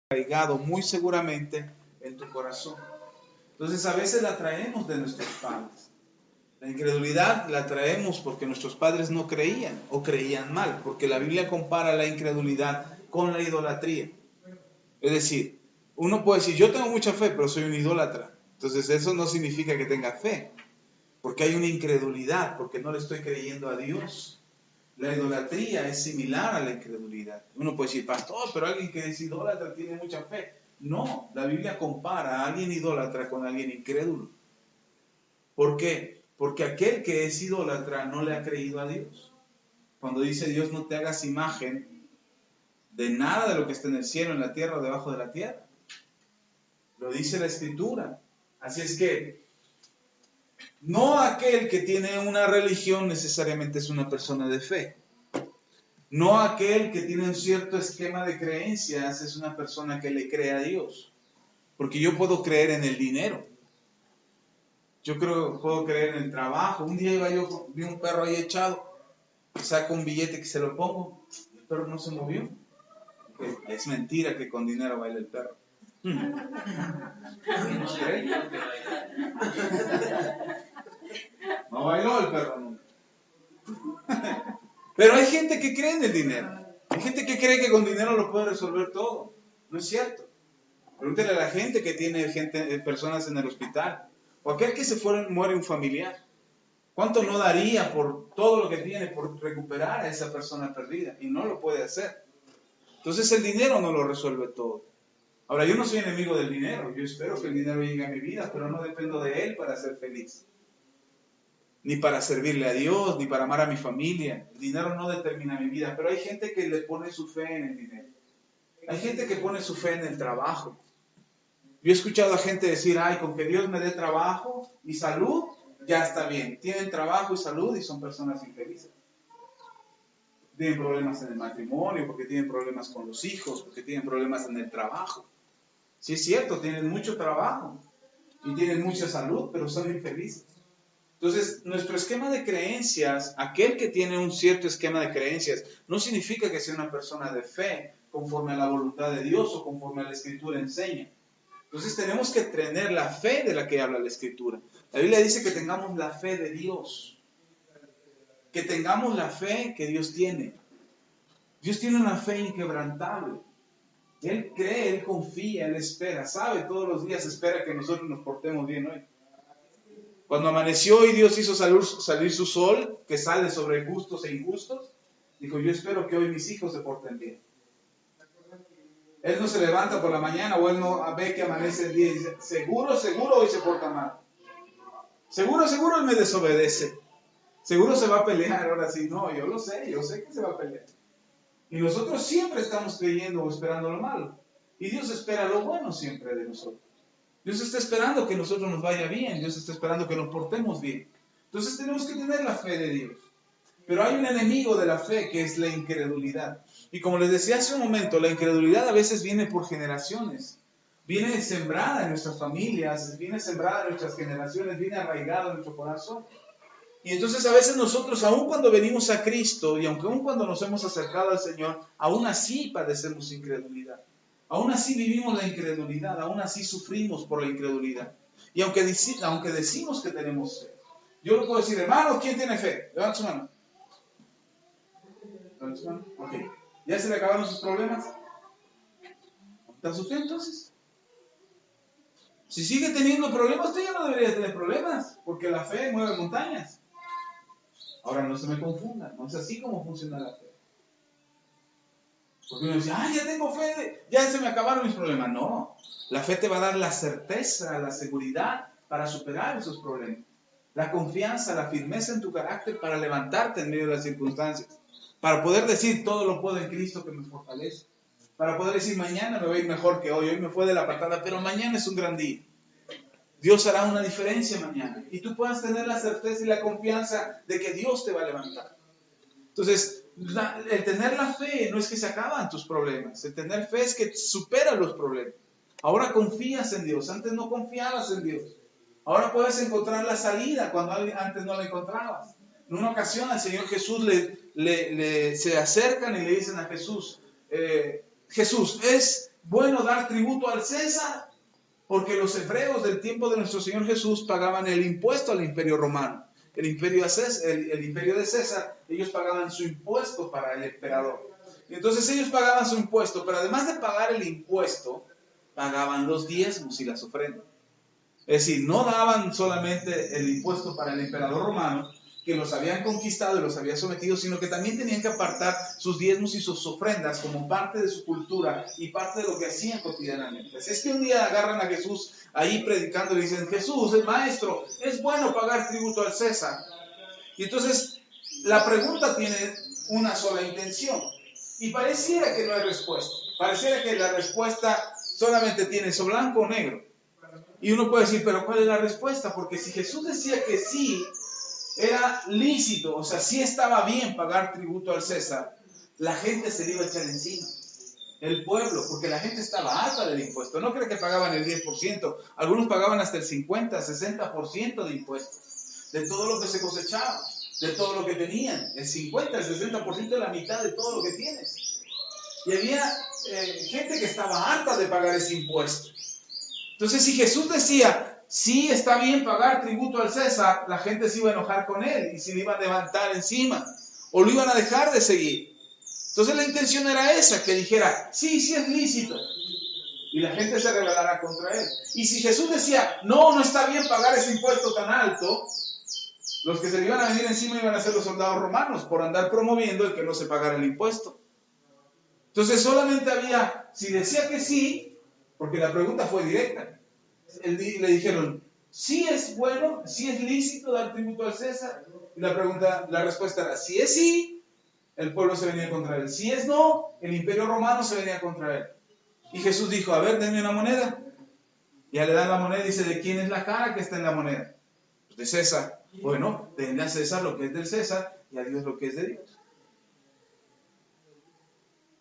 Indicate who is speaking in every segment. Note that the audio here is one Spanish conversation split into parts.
Speaker 1: arraigado muy seguramente en tu corazón. Entonces a veces la traemos de nuestros padres. La incredulidad la traemos porque nuestros padres no creían o creían mal, porque la Biblia compara la incredulidad con la idolatría. Es decir, uno puede decir, yo tengo mucha fe, pero soy un idólatra. Entonces eso no significa que tenga fe, porque hay una incredulidad, porque no le estoy creyendo a Dios. La idolatría es similar a la incredulidad. Uno puede decir, pastor, pero alguien que es idólatra tiene mucha fe. No, la Biblia compara a alguien idólatra con alguien incrédulo. ¿Por qué? Porque aquel que es idólatra no le ha creído a Dios. Cuando dice Dios, no te hagas imagen de nada de lo que está en el cielo, en la tierra o debajo de la tierra. Lo dice la Escritura. Así es que no aquel que tiene una religión necesariamente es una persona de fe. No aquel que tiene un cierto esquema de creencias es una persona que le cree a Dios. Porque yo puedo creer en el dinero. Yo puedo creer en el trabajo. Un día vi un perro ahí echado. Saco un billete que se lo pongo. El perro no se movió. Es mentira que con dinero baila el perro. No bailó el perro nunca. Pero hay gente que cree en el dinero. Hay gente que cree que con dinero lo puede resolver todo. No es cierto. Pregúntale a la gente que tiene personas en el hospital. O aquel que muere un familiar. ¿Cuánto no daría por todo lo que tiene por recuperar a esa persona perdida? Y no lo puede hacer. Entonces el dinero no lo resuelve todo. Ahora, yo no soy enemigo del dinero. Yo espero que el dinero llegue a mi vida, pero no dependo de él para ser feliz. Ni para servirle a Dios, ni para amar a mi familia. El dinero no determina mi vida, pero hay gente que le pone su fe en el dinero. Hay gente que pone su fe en el trabajo. Yo he escuchado a gente decir, ay, con que Dios me dé trabajo y salud, ya está bien. Tienen trabajo y salud y son personas infelices. Tienen problemas en el matrimonio, porque tienen problemas con los hijos, porque tienen problemas en el trabajo. Sí es cierto, tienen mucho trabajo y tienen mucha salud, pero son infelices. Entonces, nuestro esquema de creencias, aquel que tiene un cierto esquema de creencias, no significa que sea una persona de fe, conforme a la voluntad de Dios o conforme a la Escritura enseña. Entonces tenemos que tener la fe de la que habla la Escritura. La Biblia dice que tengamos la fe de Dios. Que tengamos la fe que Dios tiene. Dios tiene una fe inquebrantable. Él cree, Él confía, Él espera. Sabe, todos los días espera que nosotros nos portemos bien hoy. Cuando amaneció y Dios hizo salir su sol, que sale sobre justos e injustos, dijo, yo espero que hoy mis hijos se porten bien. Él no se levanta por la mañana o él no ve que amanece el día y dice, seguro hoy se porta mal. Seguro él me desobedece. Seguro se va a pelear ahora sí. No, yo sé que se va a pelear. Y nosotros siempre estamos creyendo o esperando lo malo. Y Dios espera lo bueno siempre de nosotros. Dios está esperando que nosotros nos vaya bien. Dios está esperando que nos portemos bien. Entonces tenemos que tener la fe de Dios. Pero hay un enemigo de la fe que es la incredulidad. Y como les decía hace un momento, la incredulidad a veces viene por generaciones. Viene sembrada en nuestras familias, viene sembrada en nuestras generaciones, viene arraigada en nuestro corazón. Y entonces a veces nosotros, aun cuando venimos a Cristo y aun cuando nos hemos acercado al Señor, aún así padecemos incredulidad. Aún así vivimos la incredulidad, aún así sufrimos por la incredulidad. Y aunque decimos que tenemos fe, yo le puedo decir, hermano, ¿quién tiene fe? Levanta su mano. Ok. ¿Ya se le acabaron sus problemas? ¿Está su fe entonces? Si sigue teniendo problemas, usted ya no debería tener problemas, porque la fe mueve montañas. Ahora no se me confunda, no es así como funciona la fe. Porque uno dice, ya tengo fe, ya se me acabaron mis problemas. No, la fe te va a dar la certeza, la seguridad para superar esos problemas. La confianza, la firmeza en tu carácter para levantarte en medio de las circunstancias. Para poder decir, todo lo puedo en Cristo que me fortalece. Para poder decir, mañana me va a ir mejor que hoy. Hoy me fue de la patada, pero mañana es un gran día. Dios hará una diferencia mañana. Y tú puedas tener la certeza y la confianza de que Dios te va a levantar. Entonces, el tener la fe no es que se acaban tus problemas. El tener fe es que superas los problemas. Ahora confías en Dios. Antes no confiabas en Dios. Ahora puedes encontrar la salida cuando antes no la encontrabas. En una ocasión al Señor Jesús se acercan y le dicen a Jesús, Jesús, ¿es bueno dar tributo al César? Porque los hebreos del tiempo de nuestro Señor Jesús pagaban el impuesto al imperio romano. El imperio de César, ellos pagaban su impuesto para el emperador. Y entonces ellos pagaban su impuesto, pero además de pagar el impuesto, pagaban los diezmos y las ofrendas. Es decir, no daban solamente el impuesto para el emperador romano, que los habían conquistado y los había sometido, sino que también tenían que apartar sus diezmos y sus ofrendas como parte de su cultura y parte de lo que hacían cotidianamente. Así es que un día agarran a Jesús ahí predicando y dicen: Jesús, el maestro, es bueno pagar tributo al César. Y entonces la pregunta tiene una sola intención y pareciera que no hay respuesta. Pareciera que la respuesta solamente tiene eso, blanco o negro. Y uno puede decir: pero ¿cuál es la respuesta? Porque si Jesús decía que sí, era lícito, o sea, sí estaba bien pagar tributo al César, la gente se le iba a echar encima. El pueblo, porque la gente estaba harta del impuesto. No cree que pagaban el 10%, algunos pagaban hasta el 50, 60% de impuestos, de todo lo que se cosechaba, de todo lo que tenían. El 50, el 60% es la mitad de todo lo que tienes. Y había gente que estaba harta de pagar ese impuesto. Entonces, si Jesús decía: sí, está bien pagar tributo al César, la gente se iba a enojar con él y se le iba a levantar encima o lo iban a dejar de seguir. Entonces la intención era esa, que dijera: sí, sí es lícito, y la gente se rebelara contra él. Y si Jesús decía: no está bien pagar ese impuesto tan alto, los que se le iban a venir encima iban a ser los soldados romanos por andar promoviendo el que no se pagara el impuesto. Entonces solamente había, si decía que sí, porque la pregunta fue directa, le dijeron: ¿sí es bueno, sí es lícito dar tributo al César? Y la respuesta era: si es sí, el pueblo se venía contra él. Si es no, el imperio romano se venía contra él. Y Jesús dijo: a ver, denme una moneda. Ya le dan la moneda y dice: ¿de quién es la cara que está en la moneda? Pues de César. Bueno, denle a César lo que es del César y a Dios lo que es de Dios.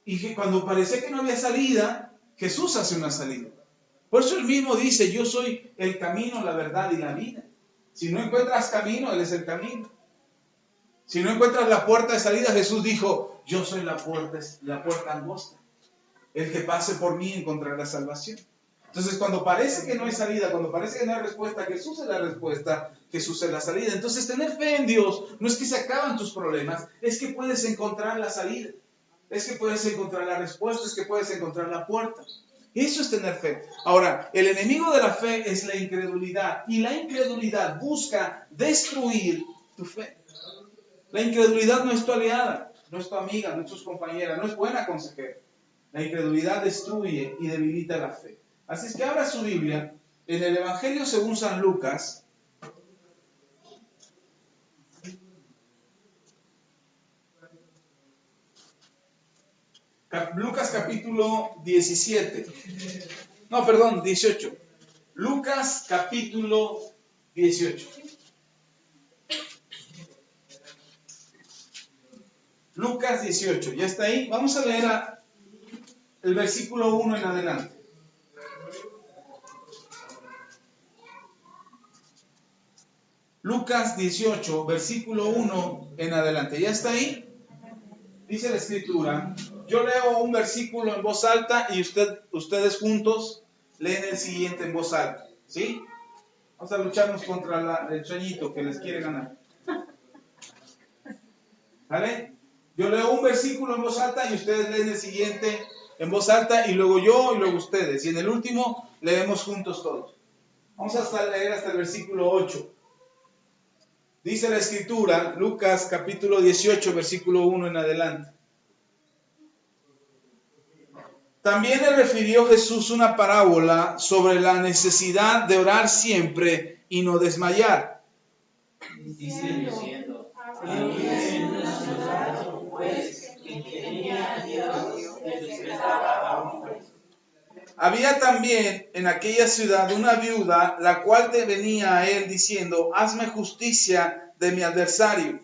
Speaker 1: Y que cuando parecía que no había salida, Jesús hace una salida. Por eso él mismo dice: yo soy el camino, la verdad y la vida. Si no encuentras camino, Él es el camino. Si no encuentras la puerta de salida, Jesús dijo: yo soy la puerta angosta. El que pase por mí encontrará salvación. Entonces, cuando parece que no hay salida, cuando parece que no hay respuesta, Jesús es la respuesta, Jesús es la salida. Entonces, tener fe en Dios no es que se acaban tus problemas, es que puedes encontrar la salida, es que puedes encontrar la respuesta, es que puedes encontrar la puerta. Eso es tener fe. Ahora, el enemigo de la fe es la incredulidad, y la incredulidad busca destruir tu fe. La incredulidad no es tu aliada, no es tu amiga, no es tu compañera, no es buena consejera. La incredulidad destruye y debilita la fe. Así es que abra su Biblia en el Evangelio según San Lucas. Lucas capítulo 17. No, perdón, 18. Lucas capítulo 18. Lucas 18, ¿ya está ahí? Vamos a leer el versículo 1 en adelante. Lucas 18, versículo 1 en adelante. ¿Ya está ahí? Dice la Escritura. Yo leo un versículo en voz alta y ustedes juntos leen el siguiente en voz alta. ¿Sí? Vamos a lucharnos contra el sueñito que les quiere ganar. ¿Vale? Yo leo un versículo en voz alta y ustedes leen el siguiente en voz alta y luego yo y luego ustedes. Y en el último leemos juntos todos. Vamos a leer hasta el versículo 8. Dice la Escritura, Lucas capítulo 18, versículo 1 en adelante. También le refirió Jesús una parábola sobre la necesidad de orar siempre y no desmayar. Diciendo, había una ciudad, pues, que tenía a Dios y respetaba a un juez. Había también en aquella ciudad una viuda, la cual te venía a él diciendo: hazme justicia de mi adversario.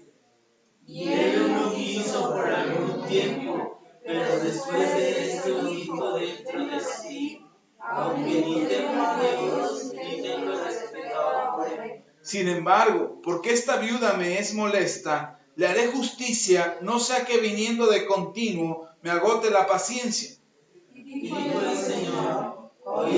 Speaker 1: Y él lo hizo por algún tiempo, pero después de esto dijo dentro de sí: aunque ni temo a Dios, ni tengo respeto por él. Sin embargo, porque esta viuda me es molesta, le haré justicia, no sea que viniendo de continuo me agote la paciencia. Y dijo el Señor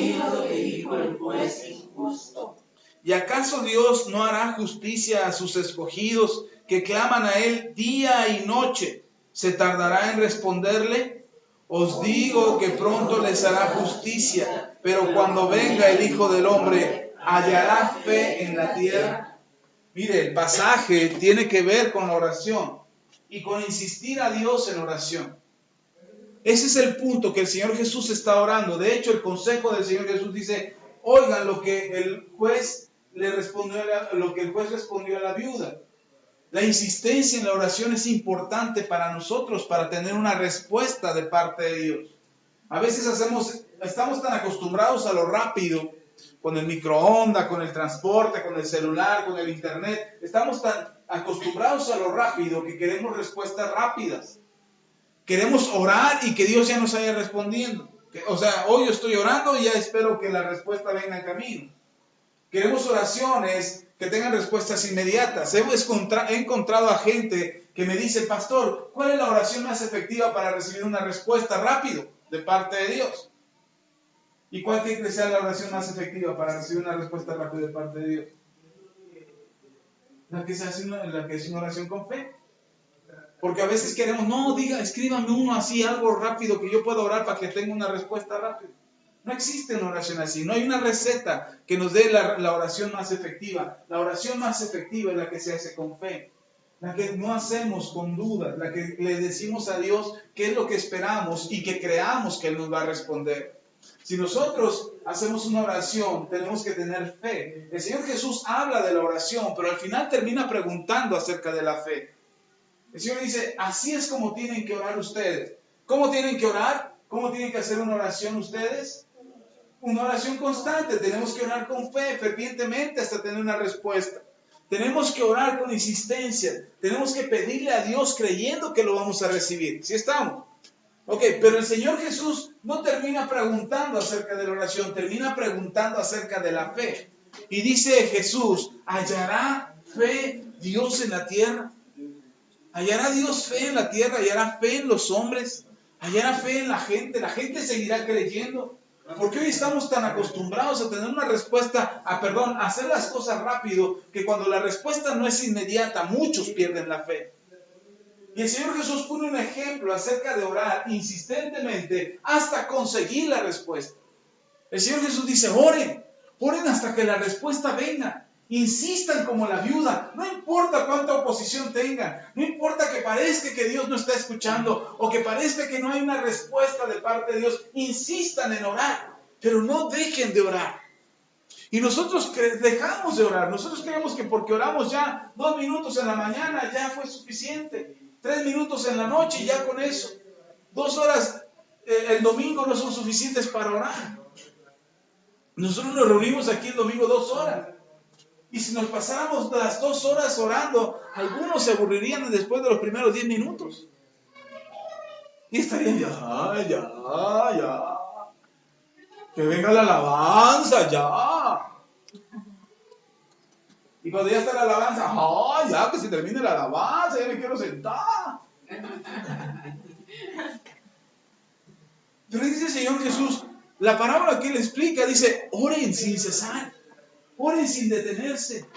Speaker 2: oído lo que dijo el juez injusto.
Speaker 1: ¿Y acaso Dios no hará justicia a sus escogidos que claman a Él día y noche? ¿Se tardará en responderle? Os digo que pronto les hará justicia, pero cuando venga el Hijo del Hombre, ¿hallará fe en la tierra? Mire, el pasaje tiene que ver con la oración y con insistir a Dios en oración. Ese es el punto que el Señor Jesús está orando. De hecho, el consejo del Señor Jesús dice, oigan lo que el juez respondió a la viuda. La insistencia en la oración es importante para nosotros, para tener una respuesta de parte de Dios. A veces estamos tan acostumbrados a lo rápido, con el microondas, con el transporte, con el celular, con el internet. Estamos tan acostumbrados a lo rápido que queremos respuestas rápidas. Queremos orar y que Dios ya nos haya respondiendo. O sea, hoy yo estoy orando y ya espero que la respuesta venga en camino. Queremos oraciones que tengan respuestas inmediatas. He encontrado a gente que me dice, pastor, ¿cuál es la oración más efectiva para recibir una respuesta rápido de parte de Dios? ¿Y cuál tiene que ser la oración más efectiva para recibir una respuesta rápida de parte de Dios? La que es una oración con fe. Porque a veces queremos, escríbame uno así, algo rápido que yo pueda orar para que tenga una respuesta rápida. No existe una oración así, no hay una receta que nos dé la oración más efectiva. La oración más efectiva es la que se hace con fe, la que no hacemos con dudas, la que le decimos a Dios qué es lo que esperamos y que creamos que Él nos va a responder. Si nosotros hacemos una oración, tenemos que tener fe. El Señor Jesús habla de la oración, pero al final termina preguntando acerca de la fe. El Señor dice, así es como tienen que orar ustedes. ¿Cómo tienen que orar? ¿Cómo tienen que hacer una oración ustedes? Una oración constante. Tenemos que orar con fe, fervientemente, hasta tener una respuesta. Tenemos que orar con insistencia. Tenemos que pedirle a Dios creyendo que lo vamos a recibir. ¿Sí estamos? Ok, pero el Señor Jesús no termina preguntando acerca de la oración, termina preguntando acerca de la fe. Y dice Jesús, ¿hallará fe Dios en la tierra? ¿Hallará Dios fe en la tierra? ¿Hallará fe en los hombres? ¿Hallará fe en la gente? ¿La gente seguirá creyendo? Porque hoy estamos tan acostumbrados a tener una respuesta, a hacer las cosas rápido, que cuando la respuesta no es inmediata, muchos pierden la fe. Y el Señor Jesús pone un ejemplo acerca de orar insistentemente hasta conseguir la respuesta. El Señor Jesús dice, oren hasta que la respuesta venga. Insistan como la viuda, no importa cuánta oposición tengan, no importa que parezca que Dios no está escuchando o que parezca que no hay una respuesta de parte de Dios, insistan en orar, pero no dejen de orar. Y nosotros dejamos de orar, nosotros creemos que porque oramos ya 2 minutos en la mañana ya fue suficiente, 3 minutos en la noche y ya con eso, 2 horas el domingo no son suficientes para orar. Nosotros nos reunimos aquí el domingo 2 horas. Y si nos pasáramos las 2 horas orando, algunos se aburrirían después de los primeros 10 minutos. Y estarían ya. Que venga la alabanza, ya. Y cuando ya está la alabanza, ya que se termine la alabanza, ya me quiero sentar. Pero dice el Señor Jesús, la parábola que Él explica, dice, oren sin cesar. Oren sin detenerse,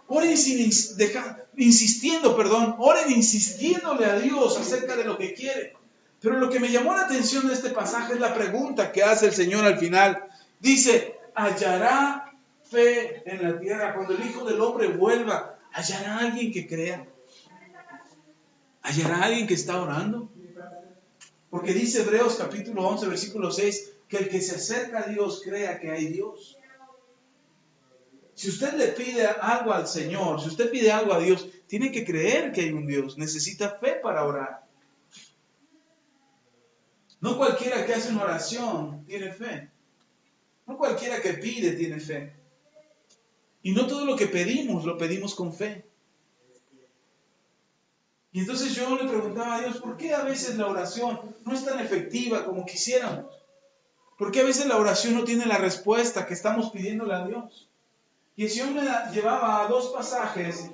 Speaker 1: oren oren insistiéndole a Dios acerca de lo que quiere. Pero lo que me llamó la atención de este pasaje es la pregunta que hace el Señor al final. Dice, ¿hallará fe en la tierra? Cuando el Hijo del Hombre vuelva, ¿hallará alguien que crea? ¿Hallará alguien que está orando? Porque dice Hebreos capítulo 11, versículo 6, que el que se acerca a Dios crea que hay Dios. Si usted le pide algo al Señor, si usted pide algo a Dios, tiene que creer que hay un Dios. Necesita fe para orar. No cualquiera que hace una oración tiene fe. No cualquiera que pide tiene fe. Y no todo lo que pedimos, lo pedimos con fe. Y entonces yo le preguntaba a Dios, ¿por qué a veces la oración no es tan efectiva como quisiéramos? ¿Por qué a veces la oración no tiene la respuesta que estamos pidiéndole a Dios? Y el Señor me llevaba a 2 pasajes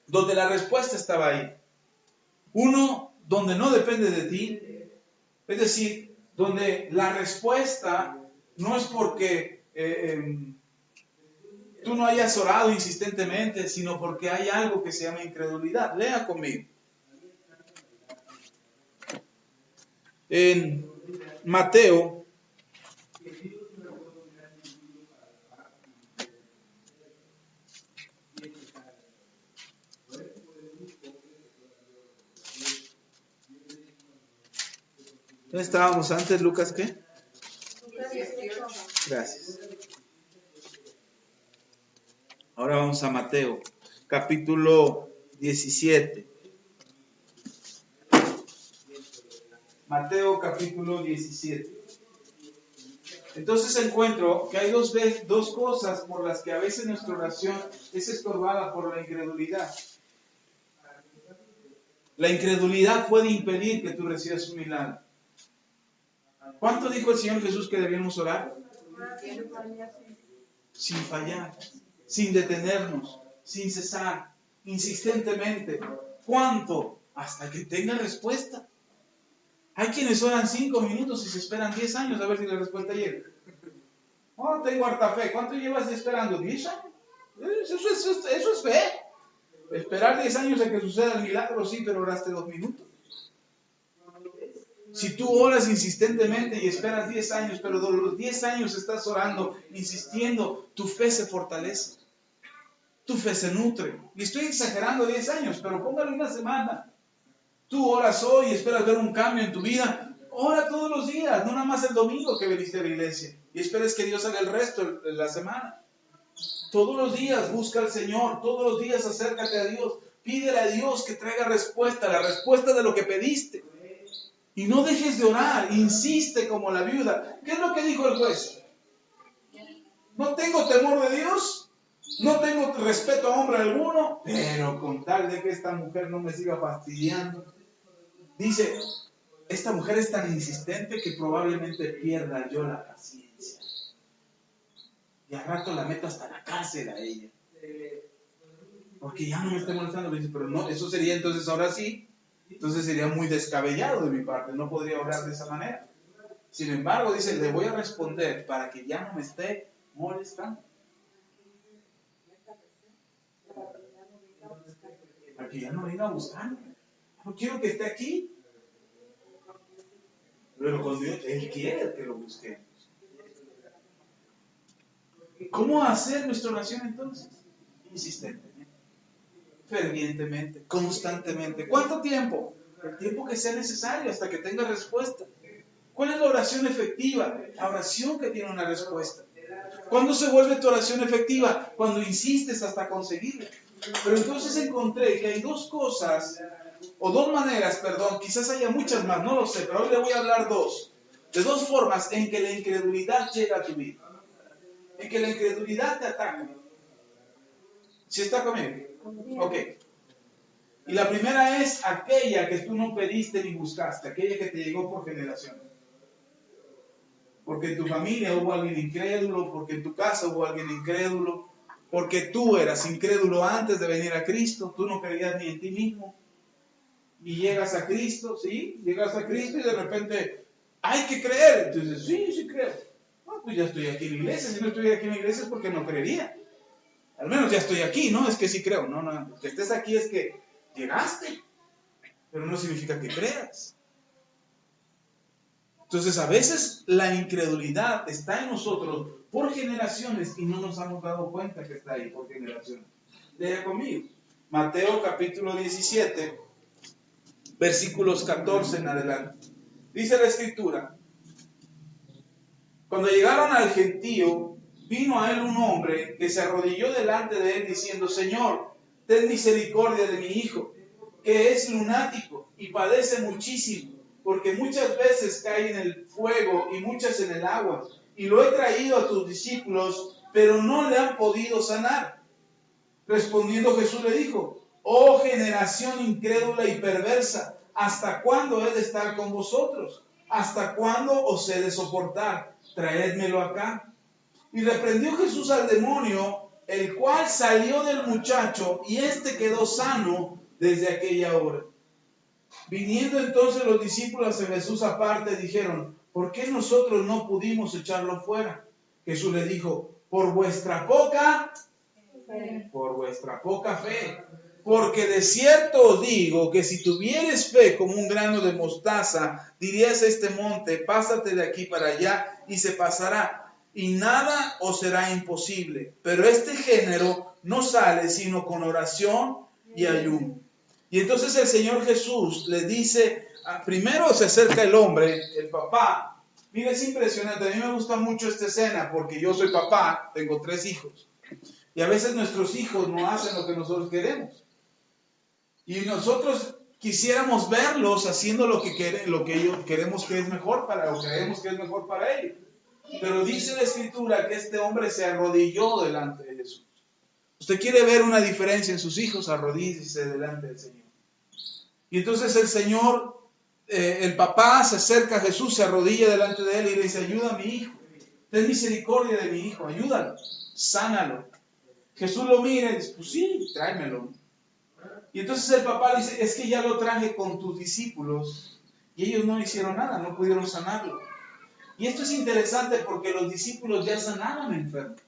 Speaker 1: donde la respuesta estaba ahí. Uno, donde no depende de ti. Es decir, donde la respuesta no es porque tú no hayas orado insistentemente, sino porque hay algo que se llama incredulidad. Lea conmigo. En Mateo, ¿dónde estábamos antes, Lucas? ¿Qué?
Speaker 2: Lucas 18.
Speaker 1: Gracias. Ahora vamos a Mateo, capítulo 17. Mateo, capítulo 17. Entonces encuentro que hay dos cosas por las que a veces nuestra oración es estorbada por la incredulidad. La incredulidad puede impedir que tú recibas un milagro. ¿Cuánto dijo el Señor Jesús que debíamos orar? Sin fallar, sin detenernos, sin cesar, insistentemente. ¿Cuánto? Hasta que tenga respuesta. Hay quienes oran 5 minutos y se esperan 10 años a ver si la respuesta llega. Oh, tengo harta fe. ¿Cuánto llevas esperando? ¿10 años? Eso es fe. Esperar 10 años a que suceda el milagro, sí, pero oraste 2 minutos. Si tú oras insistentemente y esperas 10 años, pero de los 10 años estás orando, insistiendo, tu fe se fortalece. Tu fe se nutre. Y estoy exagerando 10 años, pero póngale una semana. Tú oras hoy y esperas ver un cambio en tu vida. Ora todos los días, no nada más el domingo que viniste a la iglesia. Y esperes que Dios haga el resto de la semana. Todos los días busca al Señor, todos los días acércate a Dios. Pídele a Dios que traiga respuesta, la respuesta de lo que pediste. Y no dejes de orar, insiste como la viuda. ¿Qué es lo que dijo el juez? No tengo temor de Dios, no tengo respeto a hombre alguno, pero con tal de que esta mujer no me siga fastidiando. Dice, esta mujer es tan insistente que probablemente pierda yo la paciencia. Y al rato la meto hasta la cárcel a ella. Porque ya no me está molestando. Dice, pero no, eso sería entonces ahora sí. Entonces sería muy descabellado de mi parte. No podría orar de esa manera. Sin embargo, dice, le voy a responder para que ya no me esté molestando. Para que ya no venga a buscarme. No quiero que esté aquí. Pero con Dios, Él quiere que lo busquemos. ¿Cómo hacer nuestra oración entonces? Insistentemente, fervientemente, constantemente. ¿Cuánto tiempo? El tiempo que sea necesario hasta que tenga respuesta. ¿Cuál es la oración efectiva? La oración que tiene una respuesta. ¿Cuándo se vuelve tu oración efectiva? Cuando insistes hasta conseguirla. Pero entonces encontré que hay dos cosas, o dos maneras, perdón, quizás haya muchas más, no lo sé, pero hoy le voy a hablar de dos formas en que la incredulidad llega a tu vida. En que la incredulidad te ataca. ¿Sí está conmigo? Ok. Y la primera es aquella que tú no pediste ni buscaste, aquella que te llegó por generación. Porque en tu familia hubo alguien incrédulo, porque en tu casa hubo alguien incrédulo, porque tú eras incrédulo antes de venir a Cristo, tú no creías ni en ti mismo. Y llegas a Cristo, ¿sí? Llegas a Cristo y de repente hay que creer. Entonces, sí creo. No, pues ya estoy aquí en la iglesia. Si no estoy aquí en la iglesia es porque no creería. Al menos ya estoy aquí, ¿no? Es que sí creo. No, que estés aquí es que llegaste. Pero no significa que creas. Entonces, a veces la incredulidad está en nosotros por generaciones y no nos hemos dado cuenta que está ahí por generaciones. Lea conmigo. Mateo capítulo 17, versículos 14 en adelante. Dice la Escritura: cuando llegaron al gentío, vino a él un hombre que se arrodilló delante de él diciendo: Señor, ten misericordia de mi hijo, que es lunático y padece muchísimo, porque muchas veces cae en el fuego y muchas en el agua. Y lo he traído a tus discípulos, pero no le han podido sanar. Respondiendo Jesús le dijo: oh generación incrédula y perversa, ¿hasta cuándo he de estar con vosotros? ¿Hasta cuándo os he de soportar? Traédmelo acá. Y reprendió Jesús al demonio, el cual salió del muchacho, y éste quedó sano desde aquella hora. Viniendo entonces los discípulos de Jesús aparte, dijeron: ¿por qué nosotros no pudimos echarlo fuera? Jesús le dijo, por vuestra poca fe. Porque de cierto os digo que si tuvieres fe como un grano de mostaza, dirías a este monte, pásate de aquí para allá, y se pasará, y nada os será imposible. Pero este género no sale sino con oración y ayuno. Y entonces el Señor Jesús le dice, primero se acerca el hombre, el papá. Mira, es impresionante, a mí me gusta mucho esta escena porque yo soy papá, tengo 3 hijos. Y a veces nuestros hijos no hacen lo que nosotros queremos. Y nosotros quisiéramos verlos haciendo lo que ellos queremos que es mejor o creemos que es mejor para ellos. Pero dice la Escritura que este hombre se arrodilló delante de Jesús. Usted quiere ver una diferencia en sus hijos, arrodíllese delante del Señor. Y entonces el Señor, el papá se acerca a Jesús, se arrodilla delante de él y le dice, ayuda a mi hijo, ten misericordia de mi hijo, ayúdalo, sánalo. Jesús lo mira y dice, pues sí, tráemelo. Y entonces el papá le dice, es que ya lo traje con tus discípulos y ellos no hicieron nada, no pudieron sanarlo. Y esto es interesante porque los discípulos ya sanaban enfermos.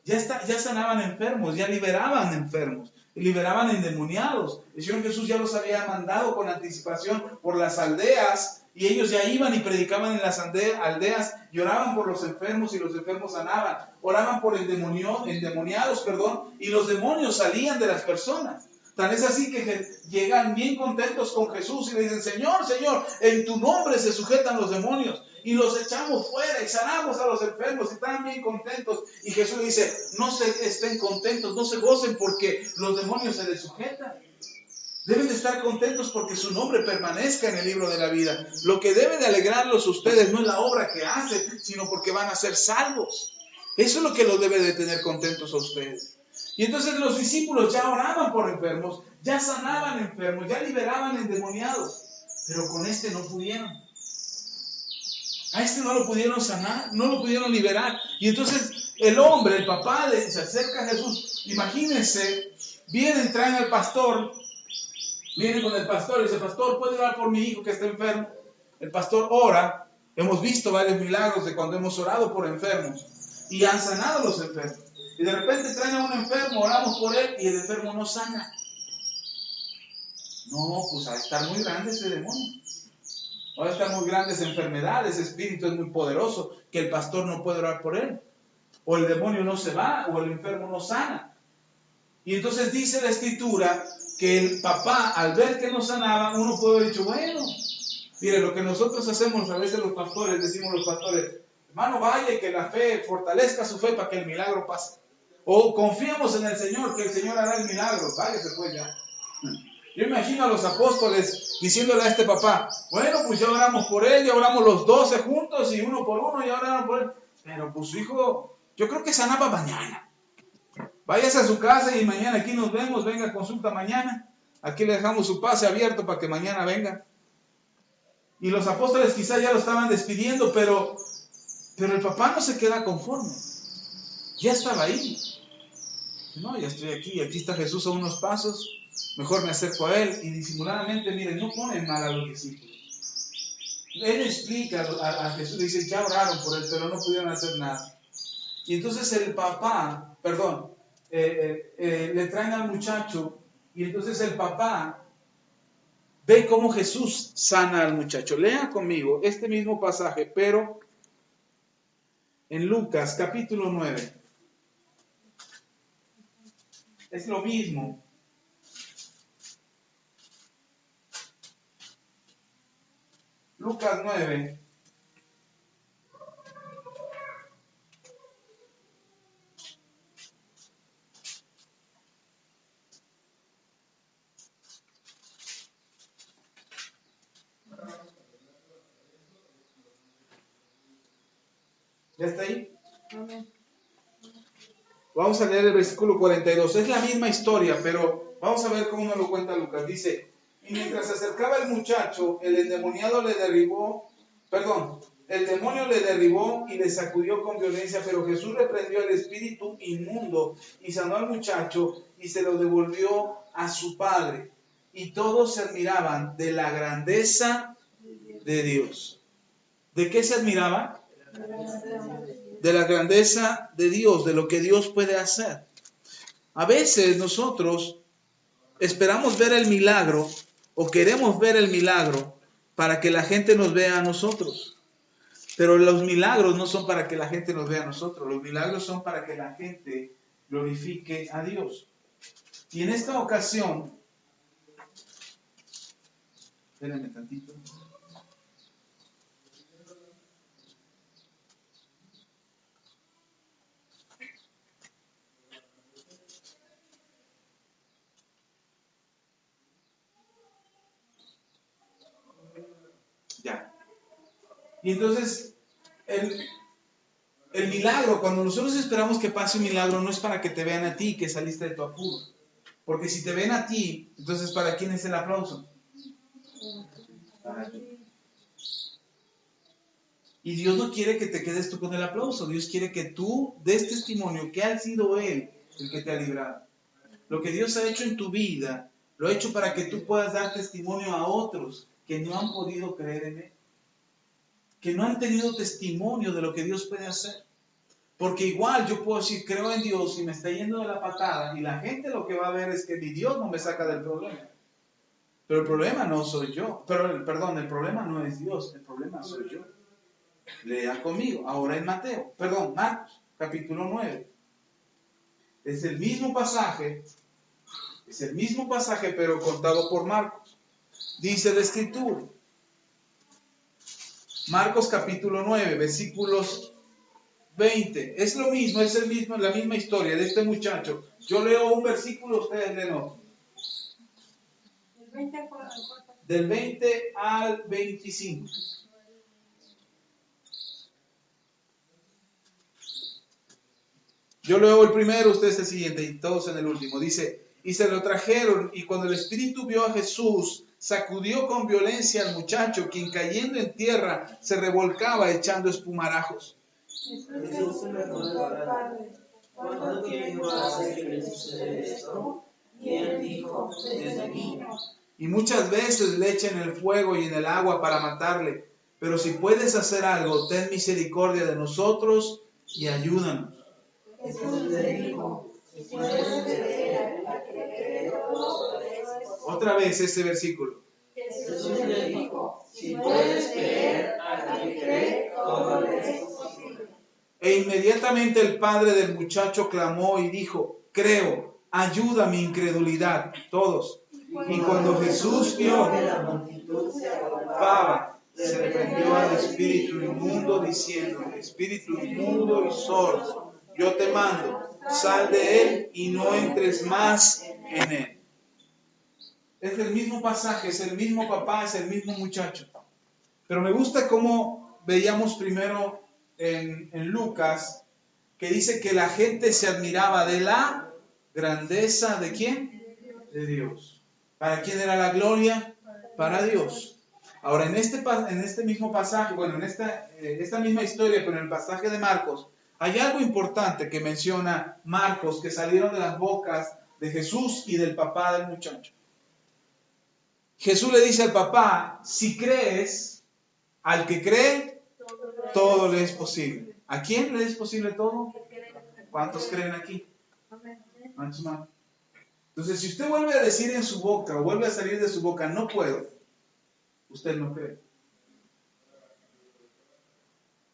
Speaker 1: Ya sanaban enfermos, ya liberaban enfermos, liberaban endemoniados. El Señor Jesús ya los había mandado con anticipación por las aldeas y ellos ya iban y predicaban en las aldeas y oraban por los enfermos y los enfermos sanaban. Oraban por endemoniados, y los demonios salían de las personas. Tan es así que llegan bien contentos con Jesús y le dicen, Señor, Señor, en tu nombre se sujetan los demonios. Y los echamos fuera y sanamos a los enfermos y están bien contentos. Y Jesús dice, no se estén contentos, no se gocen porque los demonios se les sujetan. Deben de estar contentos porque su nombre permanezca en el libro de la vida. Lo que debe de alegrarlos a ustedes no es la obra que hacen, sino porque van a ser salvos. Eso es lo que los debe de tener contentos a ustedes. Y entonces los discípulos ya oraban por enfermos, ya sanaban enfermos, ya liberaban endemoniados. Pero con este no pudieron. A este no lo pudieron sanar, no lo pudieron liberar. Y entonces el hombre, el papá, se acerca a Jesús. Imagínense, traen al pastor, viene con el pastor y dice, pastor, ¿puede orar por mi hijo que está enfermo? El pastor ora. Hemos visto varios milagros de cuando hemos orado por enfermos y han sanado a los enfermos. Y de repente traen a un enfermo, oramos por él y el enfermo no sana. No, pues a estar muy grande ese demonio. Ahora están muy grandes enfermedades, ese espíritu es muy poderoso, que el pastor no puede orar por él. O el demonio no se va, o el enfermo no sana. Y entonces dice la Escritura que el papá, al ver que no sanaba, uno puede haber dicho, bueno, mire, lo que nosotros hacemos a veces los pastores, decimos los pastores, hermano, vaya y que la fe, fortalezca su fe para que el milagro pase. O confiemos en el Señor, que el Señor hará el milagro, váyase pues ya. Yo imagino a los apóstoles diciéndole a este papá, bueno, pues ya oramos por él, ya oramos los 12 juntos y uno por uno, ya oramos por él. Pero pues su hijo, yo creo que sanaba mañana. Váyase a su casa y mañana aquí nos vemos, venga, consulta mañana. Aquí le dejamos su pase abierto para que mañana venga. Y los apóstoles quizás ya lo estaban despidiendo, pero el papá no se queda conforme. Ya estaba ahí. No, ya estoy aquí está Jesús a unos pasos. Mejor me acerco a él y disimuladamente, miren, no ponen mal a los discípulos. Él explica a Jesús, dice, ya oraron por él, pero no pudieron hacer nada. Y entonces el papá, le traen al muchacho y entonces el papá ve cómo Jesús sana al muchacho. Lean conmigo este mismo pasaje, pero en Lucas capítulo 9. Es lo mismo. Lucas 9. ¿Ya está ahí? Vamos a leer el versículo 42. Es la misma historia, pero vamos a ver cómo nos lo cuenta Lucas. Dice, y mientras se acercaba el muchacho, el demonio le derribó y le sacudió con violencia, pero Jesús reprendió al espíritu inmundo y sanó al muchacho y se lo devolvió a su padre. Y todos se admiraban de la grandeza de Dios. ¿De qué se admiraba? De la grandeza de Dios, de lo que Dios puede hacer. A veces nosotros esperamos ver el milagro o queremos ver el milagro para que la gente nos vea a nosotros. Pero los milagros no son para que la gente nos vea a nosotros. Los milagros son para que la gente glorifique a Dios. Y en esta ocasión, espérenme tantito. Ya. Y entonces, el milagro, cuando nosotros esperamos que pase un milagro, no es para que te vean a ti, que saliste de tu apuro. Porque si te ven a ti, entonces ¿para quién es el aplauso? Para ti. Y Dios no quiere que te quedes tú con el aplauso. Dios quiere que tú des testimonio que ha sido Él el que te ha librado. Lo que Dios ha hecho en tu vida, lo ha hecho para que tú puedas dar testimonio a otros que no han podido creer en Él. Que no han tenido testimonio de lo que Dios puede hacer. Porque igual yo puedo decir, creo en Dios y me está yendo de la patada, y la gente lo que va a ver es que mi Dios no me saca del problema. Pero el problema no soy yo. Perdón, el problema no es Dios, el problema soy yo. Lea conmigo, ahora en Marcos, capítulo 9. Es el mismo pasaje, pero contado por Marcos. Dice la Escritura. Marcos capítulo 9, versículos 20. Es lo mismo, la misma historia de este muchacho. Yo leo un versículo, ustedes leen otro. Del 20 al 25. Yo leo el primero, ustedes el siguiente y todos en el último. Dice, y se lo trajeron, y cuando el espíritu vio a Jesús, sacudió con violencia al muchacho, quien cayendo en tierra se revolcaba echando espumarajos.
Speaker 2: Jesús se preguntó al Padre, ¿cuánto tiempo hace que le sucede esto? Y él dijo, desde niño.
Speaker 1: Y muchas veces le echan en el fuego y en el agua para matarle. Pero si puedes hacer algo, ten misericordia de nosotros y ayúdanos.
Speaker 2: Jesús le dijo, si puedes creer, al que cree todo es posible.
Speaker 1: Otra vez este versículo.
Speaker 2: Jesús le dijo, si puedes creer, al que cree todo es posible.
Speaker 1: E inmediatamente el padre del muchacho clamó y dijo, creo, ayuda mi incredulidad. Todos. Y cuando Jesús vio
Speaker 2: que la multitud se
Speaker 1: agolpaba, se reprendió al espíritu inmundo diciendo, espíritu inmundo y sordo, yo te mando, sal de él y no entres más en él. Es el mismo pasaje, es el mismo papá, es el mismo muchacho. Pero me gusta cómo veíamos primero en Lucas, que dice que la gente se admiraba de la grandeza ¿de quién? De Dios. ¿Para quién era la gloria? Para Dios. Ahora, en este mismo pasaje, bueno, en esta misma historia, pero en el pasaje de Marcos, hay algo importante que menciona Marcos, que salieron de las bocas de Jesús y del papá del muchacho. Jesús le dice al papá, si crees, al que cree, todo le es posible. ¿A quién le es posible todo? ¿Cuántos creen aquí? ¿Cuántos más? Entonces, si usted vuelve a decir en su boca, o vuelve a salir de su boca, no puedo, usted no cree.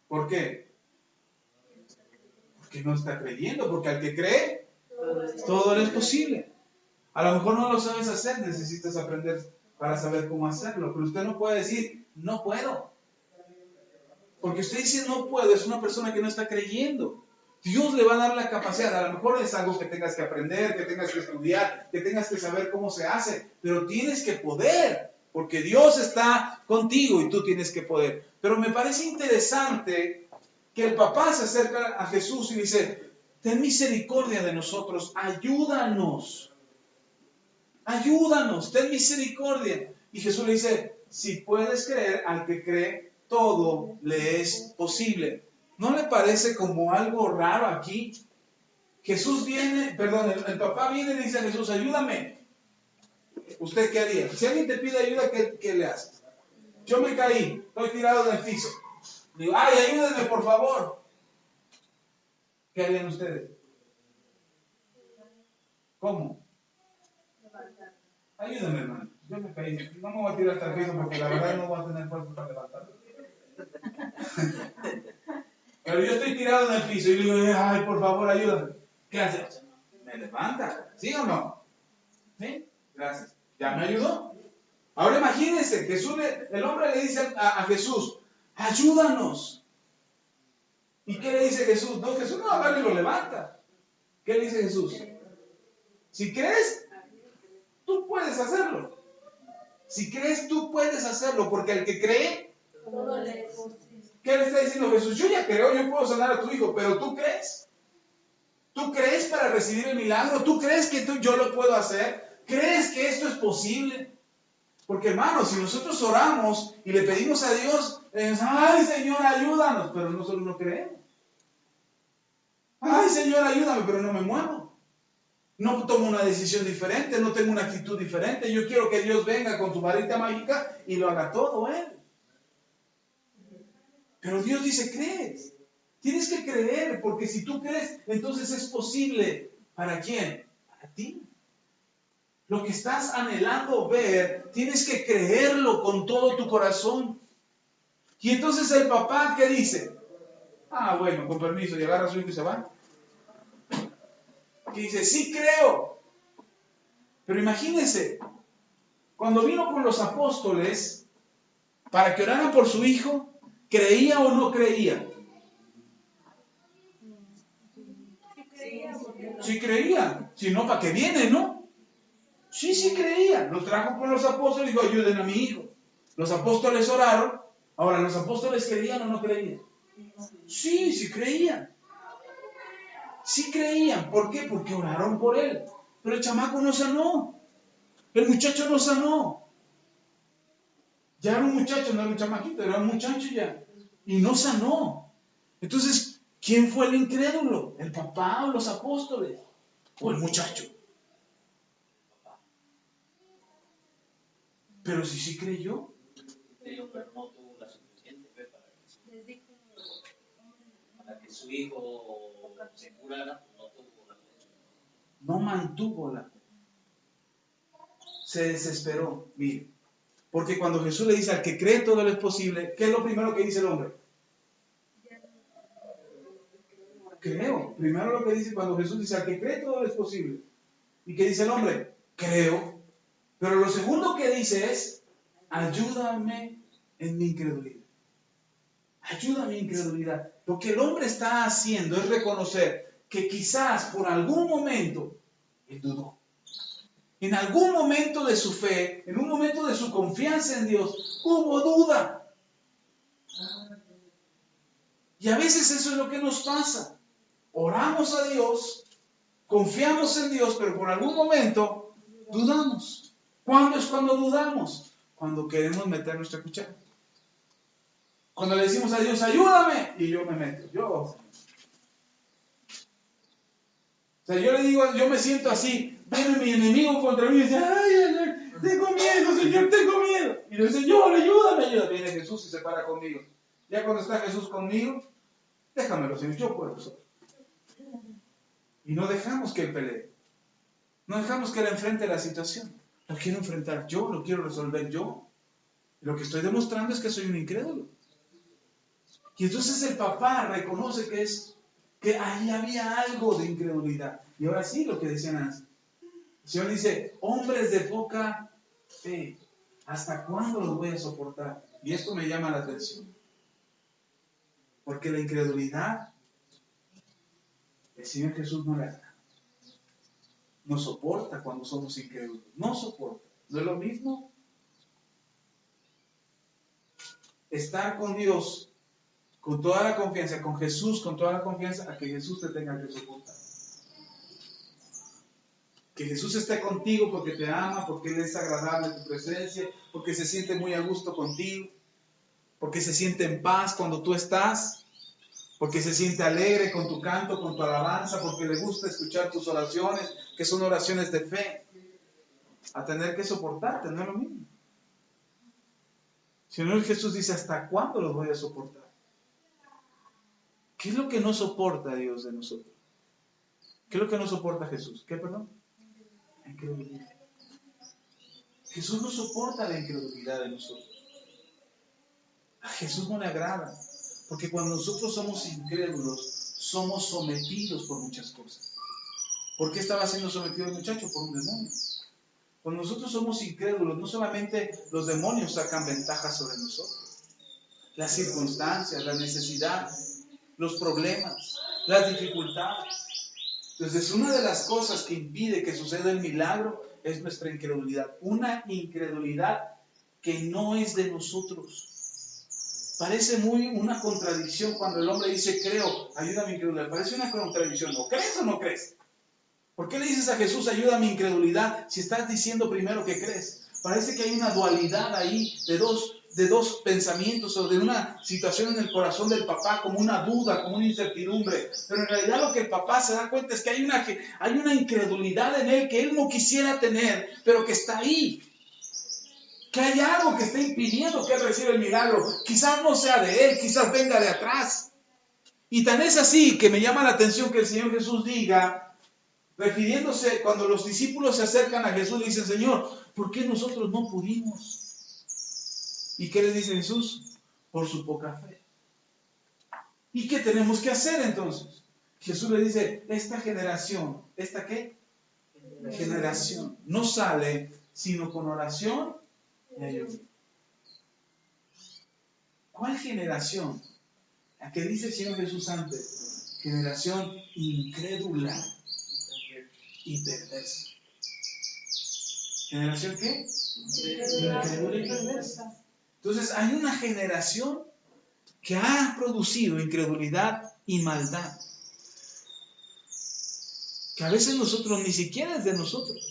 Speaker 1: ¿Por qué? Porque no está creyendo, porque al que cree, todo le es posible. A lo mejor no lo sabes hacer, necesitas aprender para saber cómo hacerlo, pero usted no puede decir, no puedo. Porque usted dice no puedo, es una persona que no está creyendo. Dios le va a dar la capacidad, a lo mejor es algo que tengas que aprender, que tengas que estudiar, que tengas que saber cómo se hace, pero tienes que poder, porque Dios está contigo y tú tienes que poder. Pero me parece interesante que el papá se acerca a Jesús y dice, ten misericordia de nosotros, ayúdanos, ten misericordia. Y Jesús le dice, si puedes creer, al que cree, todo le es posible. ¿No le parece como algo raro aquí? Jesús viene, el papá viene y le dice a Jesús, ayúdame. ¿Usted qué haría? Si alguien te pide ayuda, ¿qué le haces? Yo me caí, estoy tirado en el piso. Digo, ay, ayúdenme por favor. ¿Qué harían ustedes? ¿Cómo? Ayúdenme, hermano. Yo me caí. No me voy a tirar hasta el piso porque la verdad no voy a tener fuerza para levantarme. Pero yo estoy tirado en el piso y digo, ay, por favor, ayúdame. ¿Qué hace? Me levanta. ¿Sí o no? ¿Sí? Gracias. ¿Ya me ayudó? Ahora imagínense, el hombre le dice a Jesús, ayúdanos. ¿Y qué le dice Jesús? No, Jesús no agarra y lo levanta. ¿Qué le dice Jesús? Si crees, tú puedes hacerlo. Si crees, tú puedes hacerlo, porque el que cree, ¿qué le está diciendo Jesús? Yo ya creo, yo puedo sanar a tu hijo, pero ¿tú crees? ¿Tú crees para recibir el milagro? ¿Tú crees que yo lo puedo hacer? ¿Crees que esto es posible? Porque hermanos, si nosotros oramos y le pedimos a Dios, ay Señor, ayúdanos, pero nosotros no creemos. Ay Señor, ayúdame, pero no me muevo. No tomo una decisión diferente, no tengo una actitud diferente. Yo quiero que Dios venga con su varita mágica y lo haga todo Él. Pero Dios dice, crees. Tienes que creer, porque si tú crees, entonces es posible. ¿Para quién? Para ti. Lo que estás anhelando ver, tienes que creerlo con todo tu corazón. Y entonces el papá, ¿qué dice? Ah, bueno, con permiso, y agarra a su hijo y se va. Que dice, sí creo. Pero imagínense, cuando vino con los apóstoles para que oraran por su hijo, ¿creía o no creía? Sí creía. Si no, ¿para qué viene, no? Sí creía. Los trajo con los apóstoles y dijo, ayuden a mi hijo. Los apóstoles oraron. Ahora, ¿los apóstoles creían o no creían? Sí creían. Sí creían. ¿Por qué? Porque oraron por él. Pero el chamaco no sanó. El muchacho no sanó. Ya era un muchacho, no era un chamaquito, era un muchacho ya. Y no sanó. Entonces, ¿quién fue el incrédulo? ¿El papá o los apóstoles? ¿O el muchacho? Pero si sí creyó.
Speaker 2: Pero no tuvo la suficiente fe para que su hijo se curara, no tuvo la fe.
Speaker 1: No mantuvo la fe. Se desesperó. Mire, porque cuando Jesús le dice al que cree todo lo es posible, ¿qué es lo primero que dice el hombre? Creo. Primero lo que dice cuando Jesús dice al que cree todo lo es posible. ¿Y qué dice el hombre? Creo. Pero lo segundo que dice es, ayúdame en mi incredulidad. Ayúdame en mi incredulidad. Lo que el hombre está haciendo es reconocer que quizás por algún momento él dudó. En algún momento de su fe, en un momento de su confianza en Dios, hubo duda. Y a veces eso es lo que nos pasa. Oramos a Dios, confiamos en Dios, pero por algún momento dudamos. ¿Cuándo es cuando dudamos? Cuando queremos meter nuestra cuchara. Cuando le decimos a Dios, ayúdame, y yo me meto. O sea, yo le digo, yo me siento así, viene mi enemigo contra mí y dice, ay, tengo miedo, Señor, tengo miedo. Y le dice, Señor, ayúdame. Viene Jesús y se para conmigo. Ya cuando está Jesús conmigo, déjamelo, Señor, yo puedo solo. Y no dejamos que Él pelee. No dejamos que Él enfrente la situación. Lo quiero enfrentar yo, lo quiero resolver yo. Lo que estoy demostrando es que soy un incrédulo. Y entonces el papá reconoce que ahí había algo de incredulidad. Y ahora sí, lo que decían antes. El Señor dice, hombres de poca fe, ¿hasta cuándo los voy a soportar? Y esto me llama la atención. Porque la incredulidad, el Señor Jesús no la da. No soporta cuando somos incrédulos. No soporta. ¿No es lo mismo? Estar con Dios con toda la confianza, con Jesús con toda la confianza, a que Jesús te tenga que soportar. Que Jesús esté contigo porque te ama, porque Él es agradable tu presencia, porque se siente muy a gusto contigo, porque se siente en paz cuando tú estás, porque se siente alegre con tu canto, con tu alabanza, porque le gusta escuchar tus oraciones, que son oraciones de fe. A tener que soportarte, no es lo mismo. Señor Jesús dice, ¿hasta cuándo los voy a soportar? ¿Qué es lo que no soporta Dios de nosotros? ¿Qué es lo que no soporta Jesús? ¿Qué, perdón? La incredulidad. Jesús no soporta la incredulidad de nosotros. A Jesús no le agrada, porque cuando nosotros somos incrédulos, somos sometidos por muchas cosas. ¿Por qué estaba siendo sometido el muchacho? Por un demonio. Cuando nosotros somos incrédulos, no solamente los demonios sacan ventaja sobre nosotros, las circunstancias, las necesidades, los problemas, las dificultades. Entonces, una de las cosas que impide que suceda el milagro es nuestra incredulidad. Una incredulidad que no es de nosotros. Parece muy una contradicción cuando el hombre dice, creo, ayuda a mi incredulidad. Parece una contradicción. ¿O crees o no crees? ¿Por qué le dices a Jesús, ayuda a mi incredulidad, si estás diciendo primero que crees? Parece que hay una dualidad ahí de dos pensamientos o de una situación en el corazón del papá, como una duda, como una incertidumbre. Pero en realidad lo que el papá se da cuenta es que hay una incredulidad en él que él no quisiera tener, pero que está ahí. Que hay algo que está impidiendo que él reciba el milagro. Quizás no sea de él, quizás venga de atrás. Y tan es así que me llama la atención que el Señor Jesús diga, refiriéndose, cuando los discípulos se acercan a Jesús, le dicen, Señor, ¿por qué nosotros no pudimos? ¿Y qué les dice Jesús? Por su poca fe. ¿Y qué tenemos que hacer entonces? Jesús le dice, esta generación, ¿esta qué? Generación no sale sino con oración y ayuno. ¿Cuál generación? La que dice el Señor Jesús antes, generación incrédula y perversa. ¿Generación qué? Incrédula y perversa. Entonces hay una generación que ha producido incredulidad y maldad, que a veces nosotros ni siquiera es de nosotros,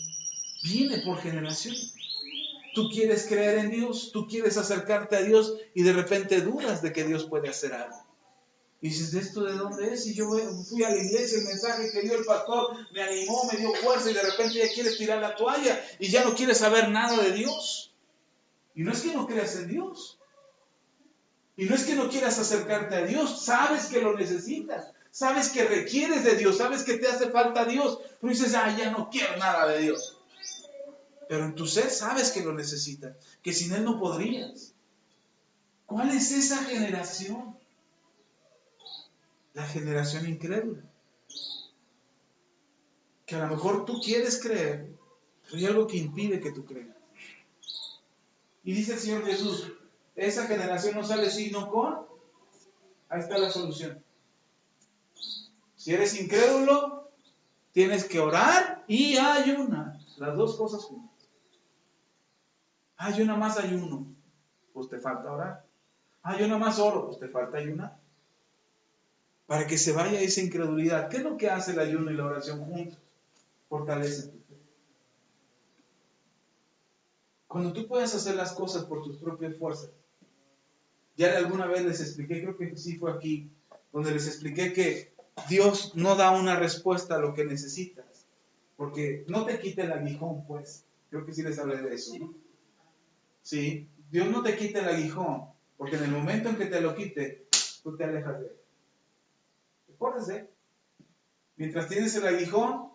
Speaker 1: viene por generación. Tú quieres creer en Dios, tú quieres acercarte a Dios y de repente dudas de que Dios puede hacer algo. Y dices, ¿esto de dónde es? Y yo fui a la iglesia, el mensaje que dio el pastor me animó, me dio fuerza y de repente ya quieres tirar la toalla y ya no quieres saber nada de Dios. Y no es que no creas en Dios. Y no es que no quieras acercarte a Dios, sabes que lo necesitas, sabes que requieres de Dios, sabes que te hace falta Dios, pero dices, ya no quiero nada de Dios. Pero en tu ser sabes que lo necesitas, que sin Él no podrías. ¿Cuál es esa generación? La generación incrédula. Que a lo mejor tú quieres creer, pero hay algo que impide que tú creas. Y dice el Señor Jesús, esa generación no sale sino con... Ahí está la solución. Si eres incrédulo, tienes que orar y ayunar. Las dos cosas juntas. Ayuna más ayuno, pues te falta orar. Ayuna más oro, pues te falta ayunar. Para que se vaya esa incredulidad. ¿Qué es lo que hace el ayuno y la oración juntos? Fortalecen tu fe. Cuando tú puedes hacer las cosas por tus propias fuerzas. Ya alguna vez les expliqué, creo que sí fue aquí, donde les expliqué que Dios no da una respuesta a lo que necesitas. Porque no te quite el aguijón, pues. Creo que sí les hablé de eso, ¿no? Sí, Dios no te quite el aguijón, porque en el momento en que te lo quite, tú te alejas de él. ¿Te acuerdas de él? Mientras tienes el aguijón,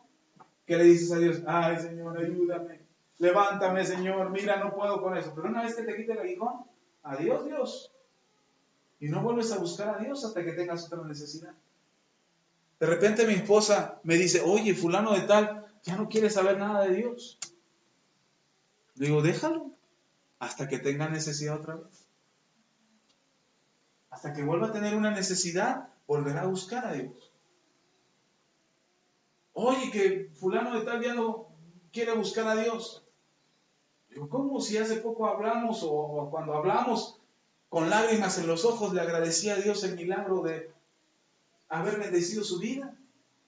Speaker 1: ¿qué le dices a Dios? Ay, Señor, ayúdame, levántame, Señor, mira, no puedo con eso. Pero una vez que te quite el aguijón, adiós, Dios. Y no vuelves a buscar a Dios hasta que tengas otra necesidad. De repente mi esposa me dice, oye, fulano de tal, ya no quiere saber nada de Dios. Le digo, déjalo, hasta que tenga necesidad otra vez. Hasta que vuelva a tener una necesidad, volverá a buscar a Dios. Oye, que fulano de tal ya no quiere buscar a Dios. Digo, ¿cómo? Si hace poco hablamos o cuando hablamos con lágrimas en los ojos le agradecí a Dios el milagro de haber bendecido su vida,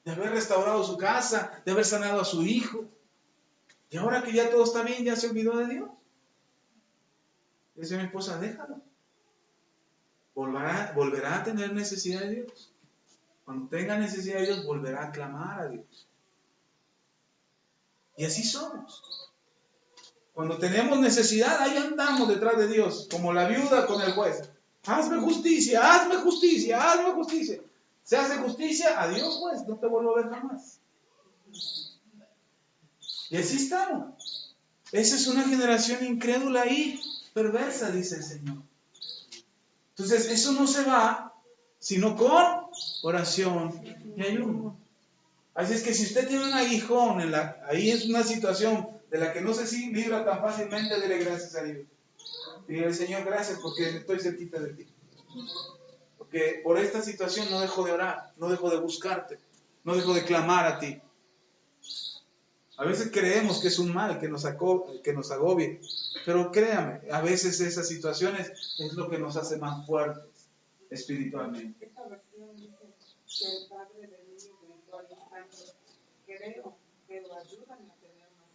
Speaker 1: de haber restaurado su casa, de haber sanado a su hijo. Y ahora que ya todo está bien, ya se olvidó de Dios. Le dice a mi esposa, déjalo. Volverá a tener necesidad de Dios. Cuando tenga necesidad de Dios, volverá a clamar a Dios. Y así somos. Cuando tenemos necesidad, ahí andamos detrás de Dios, como la viuda con el juez. Hazme justicia, hazme justicia, hazme justicia. Se hace justicia, adiós pues, no te vuelvo a ver jamás. Y así estamos. Esa es una generación incrédula y perversa, dice el Señor. Entonces, eso no se va, sino con oración y ayuno. Así es que si usted tiene un aguijón, ahí es una situación de la que no se libra tan fácilmente, dele gracias a Dios. Dígale, Señor, gracias porque estoy cerquita de ti. Porque por esta situación no dejo de orar, no dejo de buscarte, no dejo de clamar a ti. A veces creemos que es un mal que nos agobie, pero créame, a veces esas situaciones es lo que nos hace más fuertes espiritualmente.
Speaker 3: Esta versión dice que el padre del niño gritó al instante: creo, pero ayúdame a tener más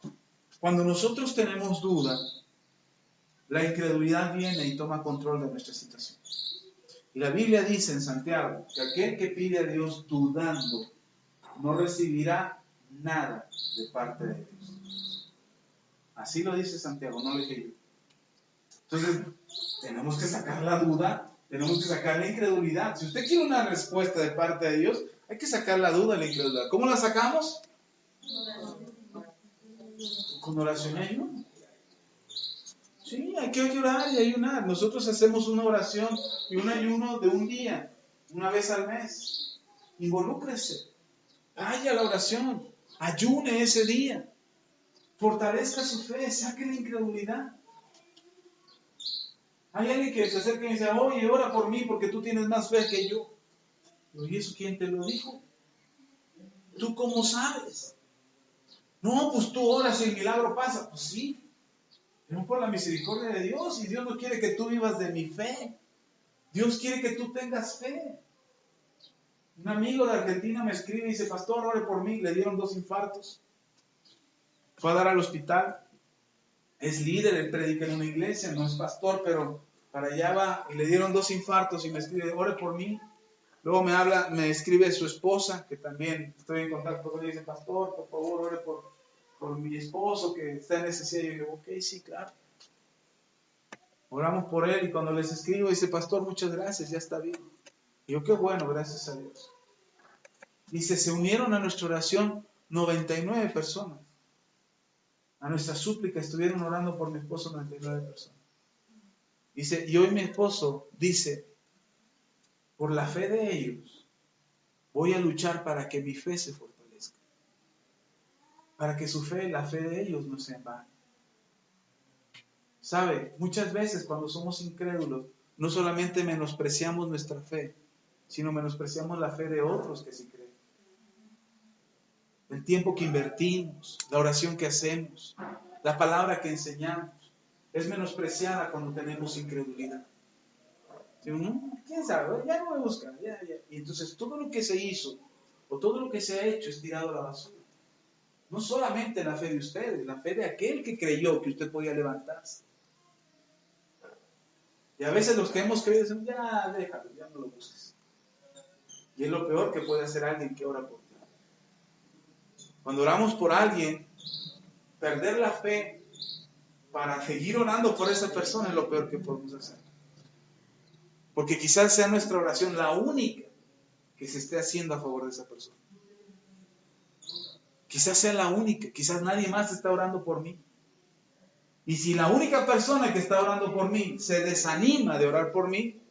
Speaker 3: fe.
Speaker 1: Cuando nosotros tenemos duda, la incredulidad viene y toma control de nuestra situación. Y la Biblia dice en Santiago que aquel que pide a Dios dudando no recibirá nada de parte de Dios. Así lo dice Santiago, no lo dije yo. Entonces, tenemos que sacar la duda, tenemos que sacar la incredulidad. Si usted quiere una respuesta de parte de Dios, hay que sacar la duda y la incredulidad. ¿Cómo la sacamos? Con oración y ayuno. Sí, hay que orar y ayunar. Nosotros hacemos una oración y un ayuno de un día, una vez al mes. Involúcrese. Vaya a la oración. Ayune ese día. Fortalezca su fe. Saque la incredulidad. Hay alguien que se acerca y dice: oye, ora por mí porque tú tienes más fe que yo. ¿Y eso quién te lo dijo? ¿Tú cómo sabes? No, pues tú oras y el milagro pasa. Pues sí. No, por la misericordia de Dios. Y Dios no quiere que tú vivas de mi fe. Dios quiere que tú tengas fe. Un amigo de Argentina me escribe y dice: pastor, ore por mí. Le dieron 2 infartos. Fue a dar al hospital. Es líder, él predica en una iglesia, no es pastor, pero para allá va. Y le dieron 2 infartos y me escribe: ore por mí. Luego me escribe su esposa, que también estoy en contacto con ella, y dice: pastor, por favor, ore por mi esposo que está en necesidad. Y yo digo: ok, sí, claro. Oramos por él y cuando les escribo dice: pastor, muchas gracias, ya está bien. Y yo: qué bueno, gracias a Dios. Dice: se unieron a nuestra oración 99 personas. A nuestra súplica estuvieron orando por mi esposo 99 personas. Dice: y hoy mi esposo dice: por la fe de ellos voy a luchar para que mi fe se fortalezca. Para que su fe, la fe de ellos no sea en vano. ¿Sabe? Muchas veces cuando somos incrédulos, no solamente menospreciamos nuestra fe, sino menospreciamos la fe de otros que sí creen. El tiempo que invertimos, la oración que hacemos, la palabra que enseñamos, es menospreciada cuando tenemos incredulidad. ¿Sí, no? ¿Quién sabe? Ya no me buscan. Ya. Y entonces todo lo que se hizo o todo lo que se ha hecho es tirado a la basura. No solamente la fe de ustedes, la fe de aquel que creyó que usted podía levantarse. Y a veces los que hemos creído dicen: ya déjalo, ya no lo busques. Y es lo peor que puede hacer alguien que ora por ti. Cuando oramos por alguien, perder la fe para seguir orando por esa persona es lo peor que podemos hacer. Porque quizás sea nuestra oración la única que se esté haciendo a favor de esa persona. Quizás sea la única, quizás nadie más está orando por mí. Y si la única persona que está orando por mí se desanima de orar por mí,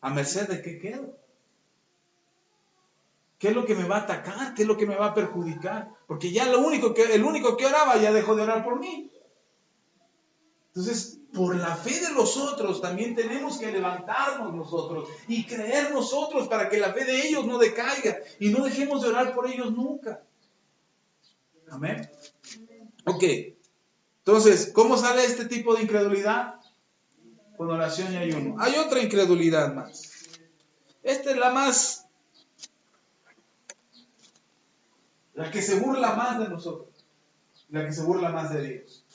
Speaker 1: ¿a merced de qué quedo? ¿Qué es lo que me va a atacar? ¿Qué es lo que me va a perjudicar? Porque ya el único que oraba ya dejó de orar por mí. Entonces, por la fe de los otros también tenemos que levantarnos nosotros y creer nosotros para que la fe de ellos no decaiga y no dejemos de orar por ellos nunca. Amén. Ok. Entonces, ¿cómo sale este tipo de incredulidad? Con oración y ayuno. Hay otra incredulidad más. Esta es la que se burla más de nosotros, la que se burla más de Dios.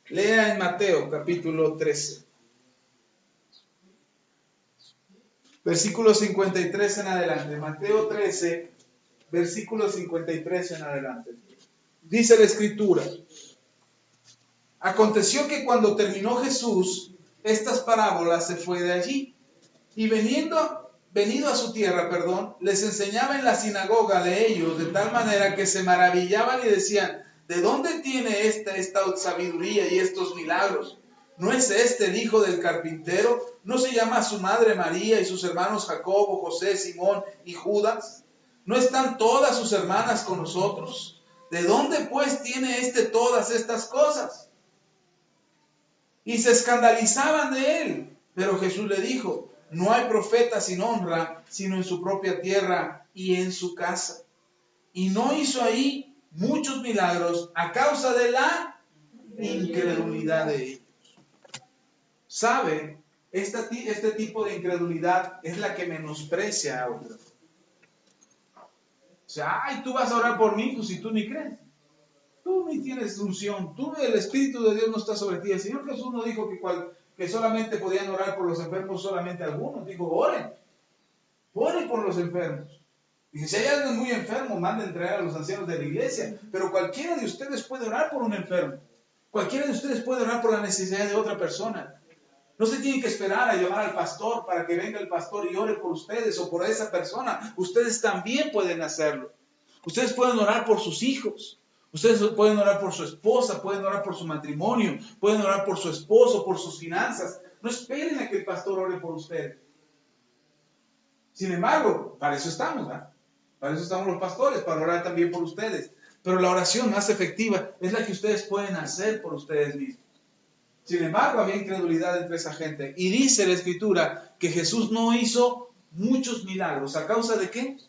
Speaker 1: Lea en Mateo capítulo 13, versículo 53 en adelante. Mateo 13, versículo 53 en adelante. Dice la Escritura: aconteció que cuando terminó Jesús estas parábolas se fue de allí Y venido a su tierra, les enseñaba en la sinagoga de ellos, de tal manera que se maravillaban y decían, ¿de dónde tiene esta sabiduría y estos milagros? ¿No es este el hijo del carpintero? ¿No se llama su madre María y sus hermanos Jacobo, José, Simón y Judas? ¿No están todas sus hermanas con nosotros? ¿De dónde pues tiene todas estas cosas? Y se escandalizaban de él. Pero Jesús le dijo, no hay profeta sin honra, sino en su propia tierra y en su casa. Y no hizo ahí muchos milagros a causa de la incredulidad de ellos. ¿Sabe? Este tipo de incredulidad es la que menosprecia a otros. O sea, ay, tú vas a orar por mí, pues si tú ni crees. Tú ni tienes unción. El Espíritu de Dios no está sobre ti. El Señor Jesús no dijo que solamente podían orar por los enfermos, solamente algunos. Dijo, oren por los enfermos. Dice, si hay alguien muy enfermo, manden traer a los ancianos de la iglesia. Pero cualquiera de ustedes puede orar por un enfermo. Cualquiera de ustedes puede orar por la necesidad de otra persona. No se tienen que esperar a llamar al pastor para que venga el pastor y ore por ustedes o por esa persona. Ustedes también pueden hacerlo. Ustedes pueden orar por sus hijos. Ustedes pueden orar por su esposa, pueden orar por su matrimonio, pueden orar por su esposo, por sus finanzas. No esperen a que el pastor ore por ustedes. Sin embargo, para eso estamos, ¿verdad? Para eso estamos los pastores, para orar también por ustedes. Pero la oración más efectiva es la que ustedes pueden hacer por ustedes mismos. Sin embargo, había incredulidad entre esa gente. Y dice la Escritura que Jesús no hizo muchos milagros. ¿A causa de qué?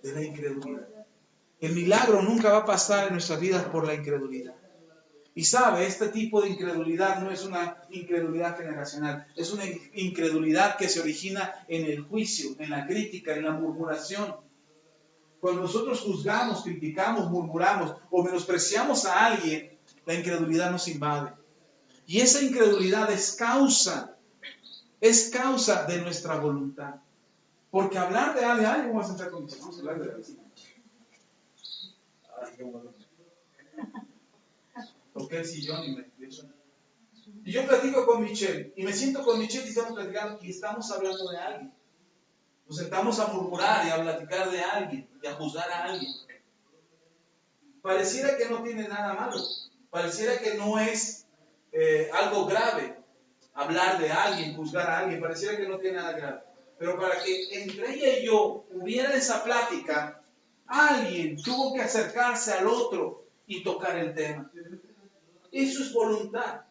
Speaker 1: De la incredulidad. El milagro nunca va a pasar en nuestras vidas por la incredulidad. Y sabe, este tipo de incredulidad no es una incredulidad generacional. Es una incredulidad que se origina en el juicio, en la crítica, en la murmuración. Cuando nosotros juzgamos, criticamos, murmuramos o menospreciamos a alguien, la incredulidad nos invade. Y esa incredulidad es causa de nuestra voluntad. Porque hablar de alguien, ay, vamos a entrar con vamos a hablar de la vecina. Ay, qué bueno. Toqué el sillón y yo platico con Michelle, y me siento con Michelle y estamos platicando, y estamos hablando de alguien. Nos sentamos a murmurar y a platicar de alguien, y a juzgar a alguien. Pareciera que no tiene nada malo, pareciera que no es algo grave hablar de alguien, juzgar a alguien, pareciera que no tiene nada grave. Pero para que entre ella y yo hubiera esa plática, alguien tuvo que acercarse al otro y tocar el tema. Eso es voluntad.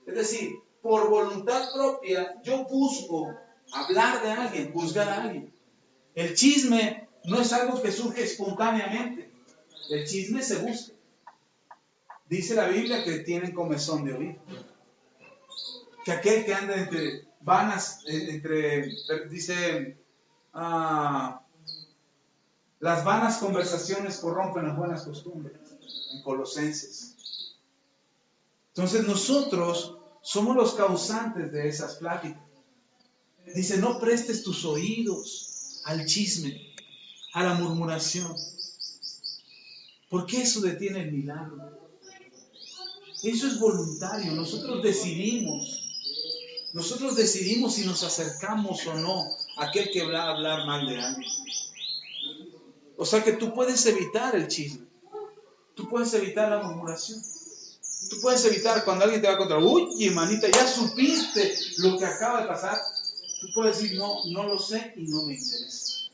Speaker 1: Es decir, por voluntad propia yo busco hablar de alguien, juzgar a alguien. El chisme no es algo que surge espontáneamente. El chisme se busca. Dice la Biblia que tienen comezón de oír. Que aquel que anda entre vanas, dice, las vanas conversaciones corrompen las buenas costumbres, en Colosenses. Entonces nosotros somos los causantes de esas pláticas. Dice, no prestes tus oídos al chisme, a la murmuración, porque eso detiene el milagro. Eso es voluntario, nosotros decidimos si nos acercamos o no a aquel que va a hablar mal de alguien. O sea que tú puedes evitar el chisme, tú puedes evitar la murmuración, tú puedes evitar cuando alguien te va a contar, uy, hermanita, ya supiste lo que acaba de pasar. Tú puedes decir, no lo sé y no me interesa.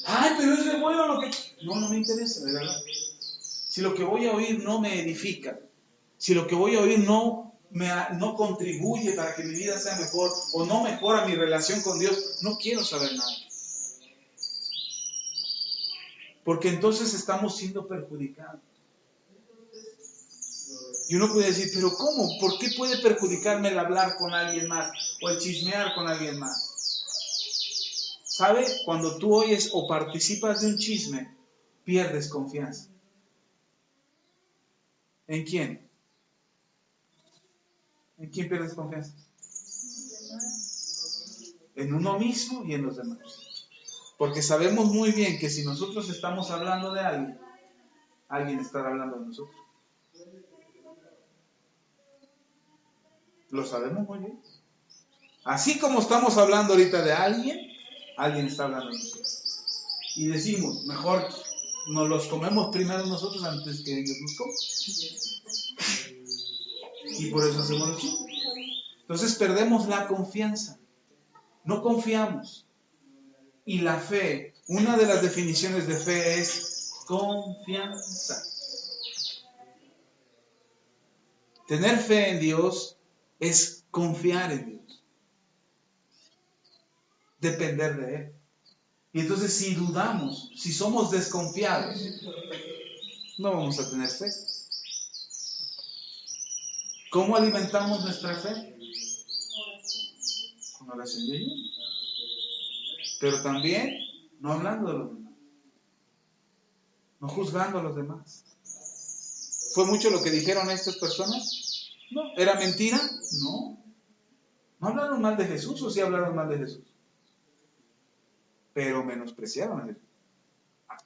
Speaker 1: Ay, pero es de bueno lo que... No me interesa, de verdad. Si lo que voy a oír no me edifica, si lo que voy a oír no contribuye para que mi vida sea mejor o no mejora mi relación con Dios, no quiero saber nada. Porque entonces estamos siendo perjudicados. Y uno puede decir, pero ¿cómo? ¿Por qué puede perjudicarme el hablar con alguien más o el chismear con alguien más? ¿Sabe? Cuando tú oyes o participas de un chisme, pierdes confianza. ¿En quién? ¿En quién pierdes confianza? En uno mismo y en los demás. Porque sabemos muy bien que si nosotros estamos hablando de alguien, alguien estará hablando de nosotros. Lo sabemos muy bien. Así como estamos hablando ahorita de alguien está hablando de nosotros. Y decimos, mejor nos los comemos primero nosotros antes que ellos nos coman. Y por eso hacemos los chismes. Entonces perdemos la confianza. No confiamos. Y la fe, una de las definiciones de fe es confianza. Tener fe en Dios es confiar en Dios. Depender de Él. Y entonces si dudamos, si somos desconfiados, no vamos a tener fe. ¿Cómo alimentamos nuestra fe? Con oración y ayuno. Pero también no hablando de los demás. No juzgando a los demás. ¿Fue mucho lo que dijeron estas personas? No. ¿Era mentira? No. ¿No hablaron mal de Jesús o sí hablaron mal de Jesús? Pero menospreciaron a Jesús.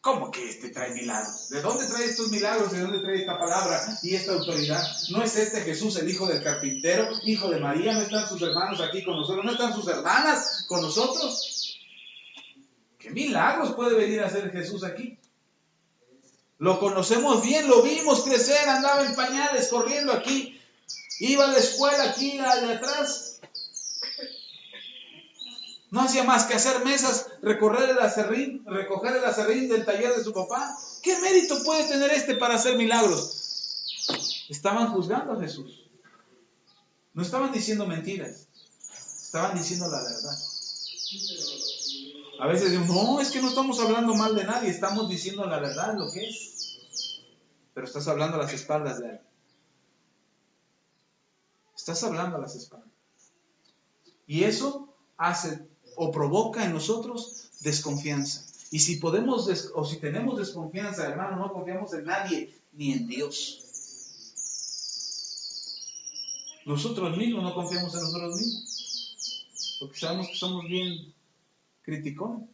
Speaker 1: ¿Cómo que este trae milagros? ¿De dónde trae estos milagros? ¿De dónde trae esta palabra y esta autoridad? ¿No es este Jesús el hijo del carpintero, hijo de María? ¿No están sus hermanos aquí con nosotros? ¿No están sus hermanas con nosotros? ¿Qué milagros puede venir a hacer Jesús aquí? Lo conocemos bien, lo vimos crecer, andaba en pañales, corriendo aquí, iba a la escuela aquí, de atrás. No hacía más que hacer mesas, recoger el aserrín del taller de su papá. ¿Qué mérito puede tener este para hacer milagros? Estaban juzgando a Jesús. No estaban diciendo mentiras, estaban diciendo la verdad. A veces decimos, no, es que no estamos hablando mal de nadie, estamos diciendo la verdad, lo que es. Pero estás hablando a las espaldas de alguien. Estás hablando a las espaldas. Y eso hace o provoca en nosotros desconfianza. Y si podemos si tenemos desconfianza, hermano, no confiamos en nadie, ni en Dios. Nosotros mismos no confiamos en nosotros mismos, porque sabemos que somos bien criticones.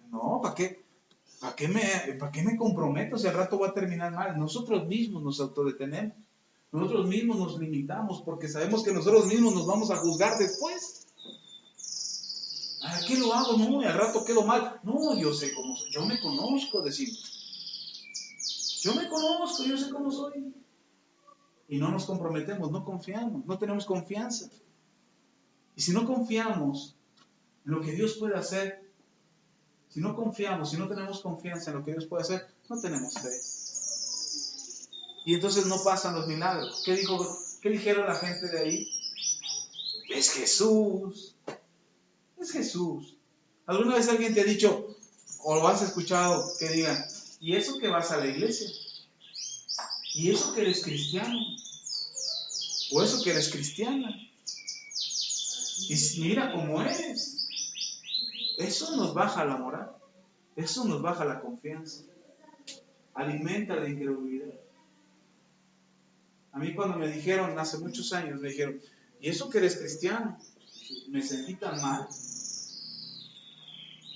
Speaker 1: No, ¿para qué me comprometo si al rato va a terminar mal? Nosotros mismos nos autodetenemos. Nosotros mismos nos limitamos porque sabemos que nosotros mismos nos vamos a juzgar después. ¿A qué lo hago? No, y al rato quedo mal. No, yo sé cómo soy. Yo me conozco, decimos. Yo me conozco, yo sé cómo soy. Y no nos comprometemos, no confiamos, no tenemos confianza. Y si no confiamos en lo que Dios puede hacer, si no confiamos, si no tenemos confianza en lo que Dios puede hacer, no tenemos fe. Y entonces no pasan los milagros. ¿Qué dijeron la gente de ahí? Es Jesús. Es Jesús. ¿Alguna vez alguien te ha dicho, o lo has escuchado, que digan, ¿y eso que vas a la iglesia? ¿Y eso que eres cristiano? ¿O eso que eres cristiana? Y mira cómo eres. Eso nos baja la moral. Eso nos baja la confianza. Alimenta la incredulidad. A mí cuando me dijeron, hace muchos años, me dijeron, ¿y eso que eres cristiano? Me sentí tan mal.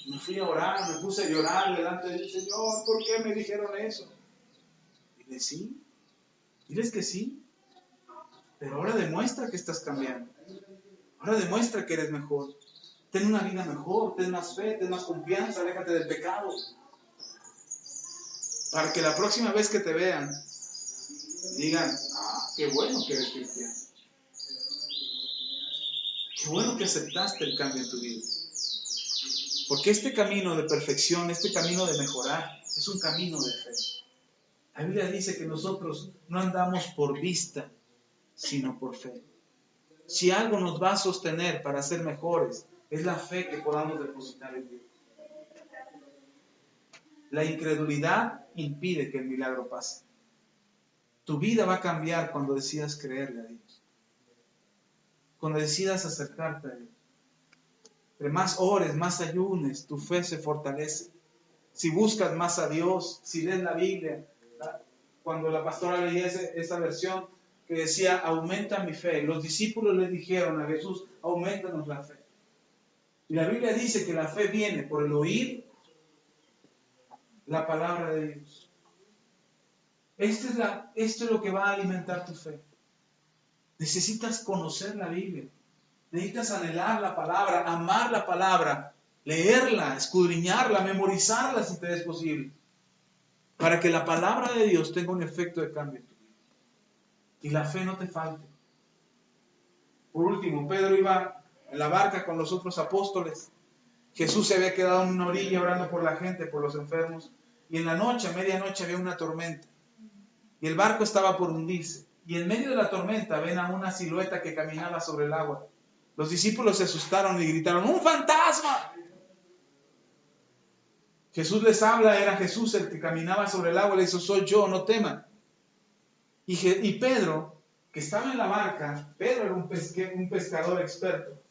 Speaker 1: Me fui a orar, me puse a llorar delante del Señor. ¿Por qué me dijeron eso? Dile sí. Diles que sí. Pero ahora demuestra que estás cambiando. Ahora demuestra que eres mejor. Ten una vida mejor, ten más fe, ten más confianza, aléjate del pecado. Para que la próxima vez que te vean, digan, qué bueno que eres cristiano. Qué bueno que aceptaste el cambio en tu vida. Porque este camino de perfección, este camino de mejorar, es un camino de fe. La Biblia dice que nosotros no andamos por vista, sino por fe. Si algo nos va a sostener para ser mejores, es la fe que podamos depositar en Dios. La incredulidad impide que el milagro pase. Tu vida va a cambiar cuando decidas creerle a Dios. Cuando decidas acercarte a Dios. Entre más ores, más ayunes, tu fe se fortalece. Si buscas más a Dios, si lees la Biblia. Cuando la pastora leía esa versión que decía, aumenta mi fe. Los discípulos le dijeron a Jesús, aumentanos la fe. Y la Biblia dice que la fe viene por el oír la palabra de Dios. Esto es lo que va a alimentar tu fe. Necesitas conocer la Biblia. Necesitas anhelar la palabra, amar la palabra, leerla, escudriñarla, memorizarla si te es posible, para que la palabra de Dios tenga un efecto de cambio en tu vida y la fe no te falte. Por último, Pedro iba en la barca con los otros apóstoles. Jesús se había quedado en una orilla orando por la gente, por los enfermos, y en la noche, a medianoche, había una tormenta y el barco estaba por hundirse, y en medio de la tormenta ven a una silueta que caminaba sobre el agua. Los discípulos se asustaron y gritaron: ¡un fantasma! Jesús les habla, era Jesús el que caminaba sobre el agua, le dice: soy yo, no teman. Y Pedro, que estaba en la barca, Pedro era un pescador experto,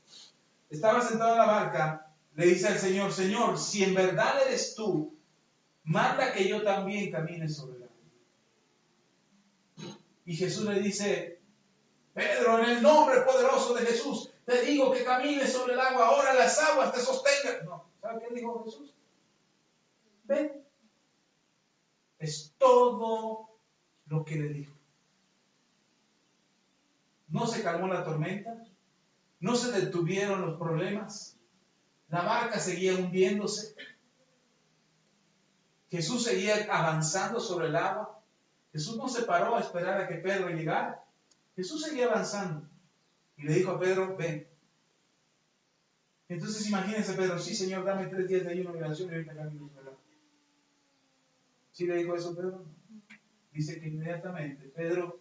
Speaker 1: estaba sentado en la barca, le dice al Señor: Señor, si en verdad eres tú, manda que yo también camine sobre el agua. Y Jesús le dice: Pedro, en el nombre poderoso de Jesús, te digo que camines sobre el agua, ahora las aguas te sostengan. No, ¿sabe qué dijo Jesús? Ven. Es todo lo que le dijo. No se calmó la tormenta, no se detuvieron los problemas, la barca seguía hundiéndose, Jesús seguía avanzando sobre el agua. Jesús no se paró a esperar a que Pedro llegara. Jesús seguía avanzando y le dijo a Pedro: ven. Entonces imagínense Pedro: sí, Señor, dame 3 días de ayuno y oración y ahorita camino sobre el agua. ¿Sí le dijo eso Pedro? Dice que inmediatamente Pedro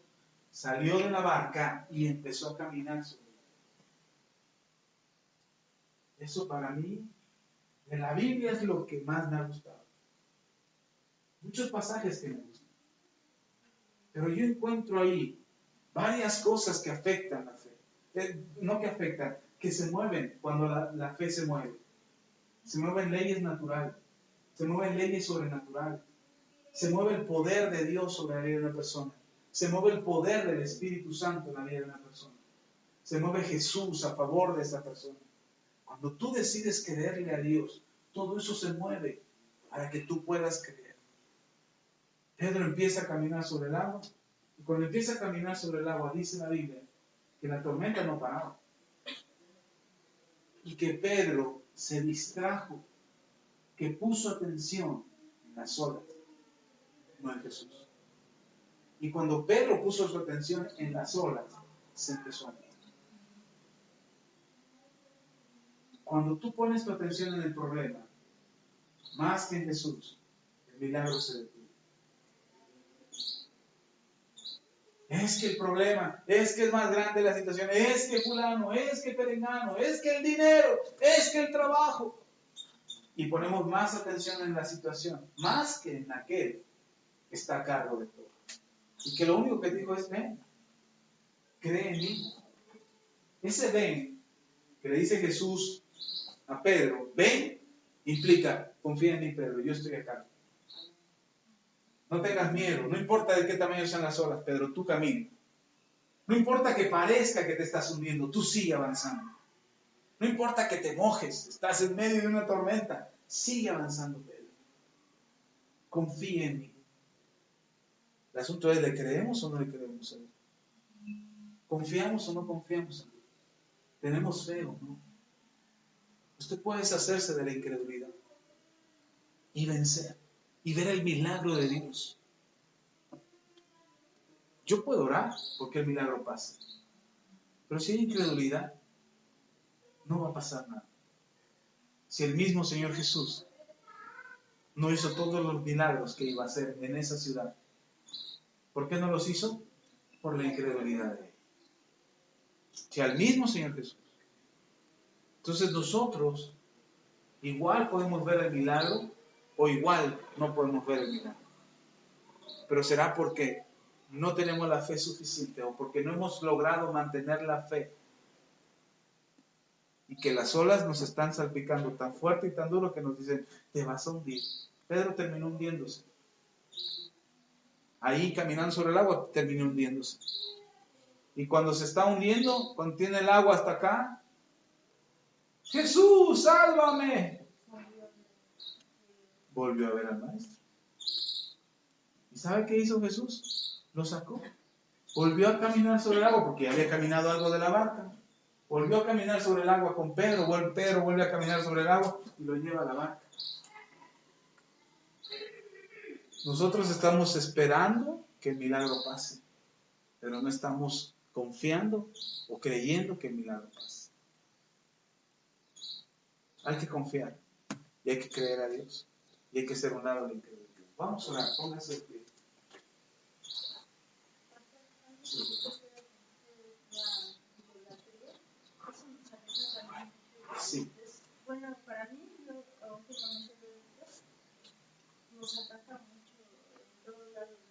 Speaker 1: salió de la barca y empezó a caminar sobre el agua. Eso para mí, de la Biblia, es lo que más me ha gustado. Muchos pasajes que me gustan. Pero yo encuentro ahí varias cosas que afectan la fe. No que afectan, que se mueven cuando la fe se mueve. Se mueven leyes naturales, se mueven leyes sobrenaturales, se mueve el poder de Dios sobre la vida de una persona, se mueve el poder del Espíritu Santo en la vida de una persona, se mueve Jesús a favor de esa persona. Cuando tú decides creerle a Dios, todo eso se mueve para que tú puedas creer. Pedro empieza a caminar sobre el agua, y cuando empieza a caminar sobre el agua, dice la Biblia que la tormenta no paraba y que Pedro se distrajo, que puso atención en las olas, no en Jesús. Y cuando Pedro puso su atención en las olas, se empezó a hundir. Cuando tú pones tu atención en el problema, más que en Jesús, el milagro se detiene. Es que el problema, es que es más grande la situación, es que fulano, es que perengano, es que el dinero, es que el trabajo. Y ponemos más atención en la situación, más que en aquel que está a cargo de todo. Y que lo único que dijo es: ven, cree en mí. Ese ven que le dice Jesús a Pedro, ven, implica: confía en mí, Pedro, yo estoy acá. No tengas miedo, no importa de qué tamaño sean las olas, Pedro, tú camina. No importa que parezca que te estás hundiendo, tú sigue avanzando. No importa que te mojes, estás en medio de una tormenta, sigue avanzando, Pedro. Confía en mí. El asunto es: ¿le creemos o no le creemos a Dios? ¿Confiamos o no confiamos en Dios? ¿Tenemos fe o no? Usted puede deshacerse de la incredulidad y vencer y ver el milagro de Dios. Yo puedo orar porque el milagro pase, pero si hay incredulidad, no va a pasar nada. Si el mismo Señor Jesús no hizo todos los milagros que iba a hacer en esa ciudad, ¿por qué no los hizo? Por la incredulidad de él. Si al mismo Señor Jesús. Entonces nosotros igual podemos ver el milagro o igual no podemos ver el milagro. Pero será porque no tenemos la fe suficiente o porque no hemos logrado mantener la fe y que las olas nos están salpicando tan fuerte y tan duro que nos dicen: te vas a hundir. Pedro terminó hundiéndose. Ahí caminando sobre el agua terminó hundiéndose. Y cuando se está hundiendo, cuando tiene el agua hasta acá: ¡Jesús, sálvame! Volvió a ver al maestro. ¿Y sabe qué hizo Jesús? Lo sacó. Volvió a caminar sobre el agua porque ya había caminado algo de la barca. Volvió a caminar sobre el agua con Pedro. Pedro vuelve a caminar sobre el agua y lo lleva a la barca. Nosotros estamos esperando que el milagro pase, pero no estamos confiando o creyendo que el milagro pase. Hay que confiar y hay que creer a Dios y hay que ser un lado al incrédulo. Vamos a orar, póngase de pie. Sí. Sí.
Speaker 4: Bueno, para mí, últimamente nos ataca mucho en todos lados.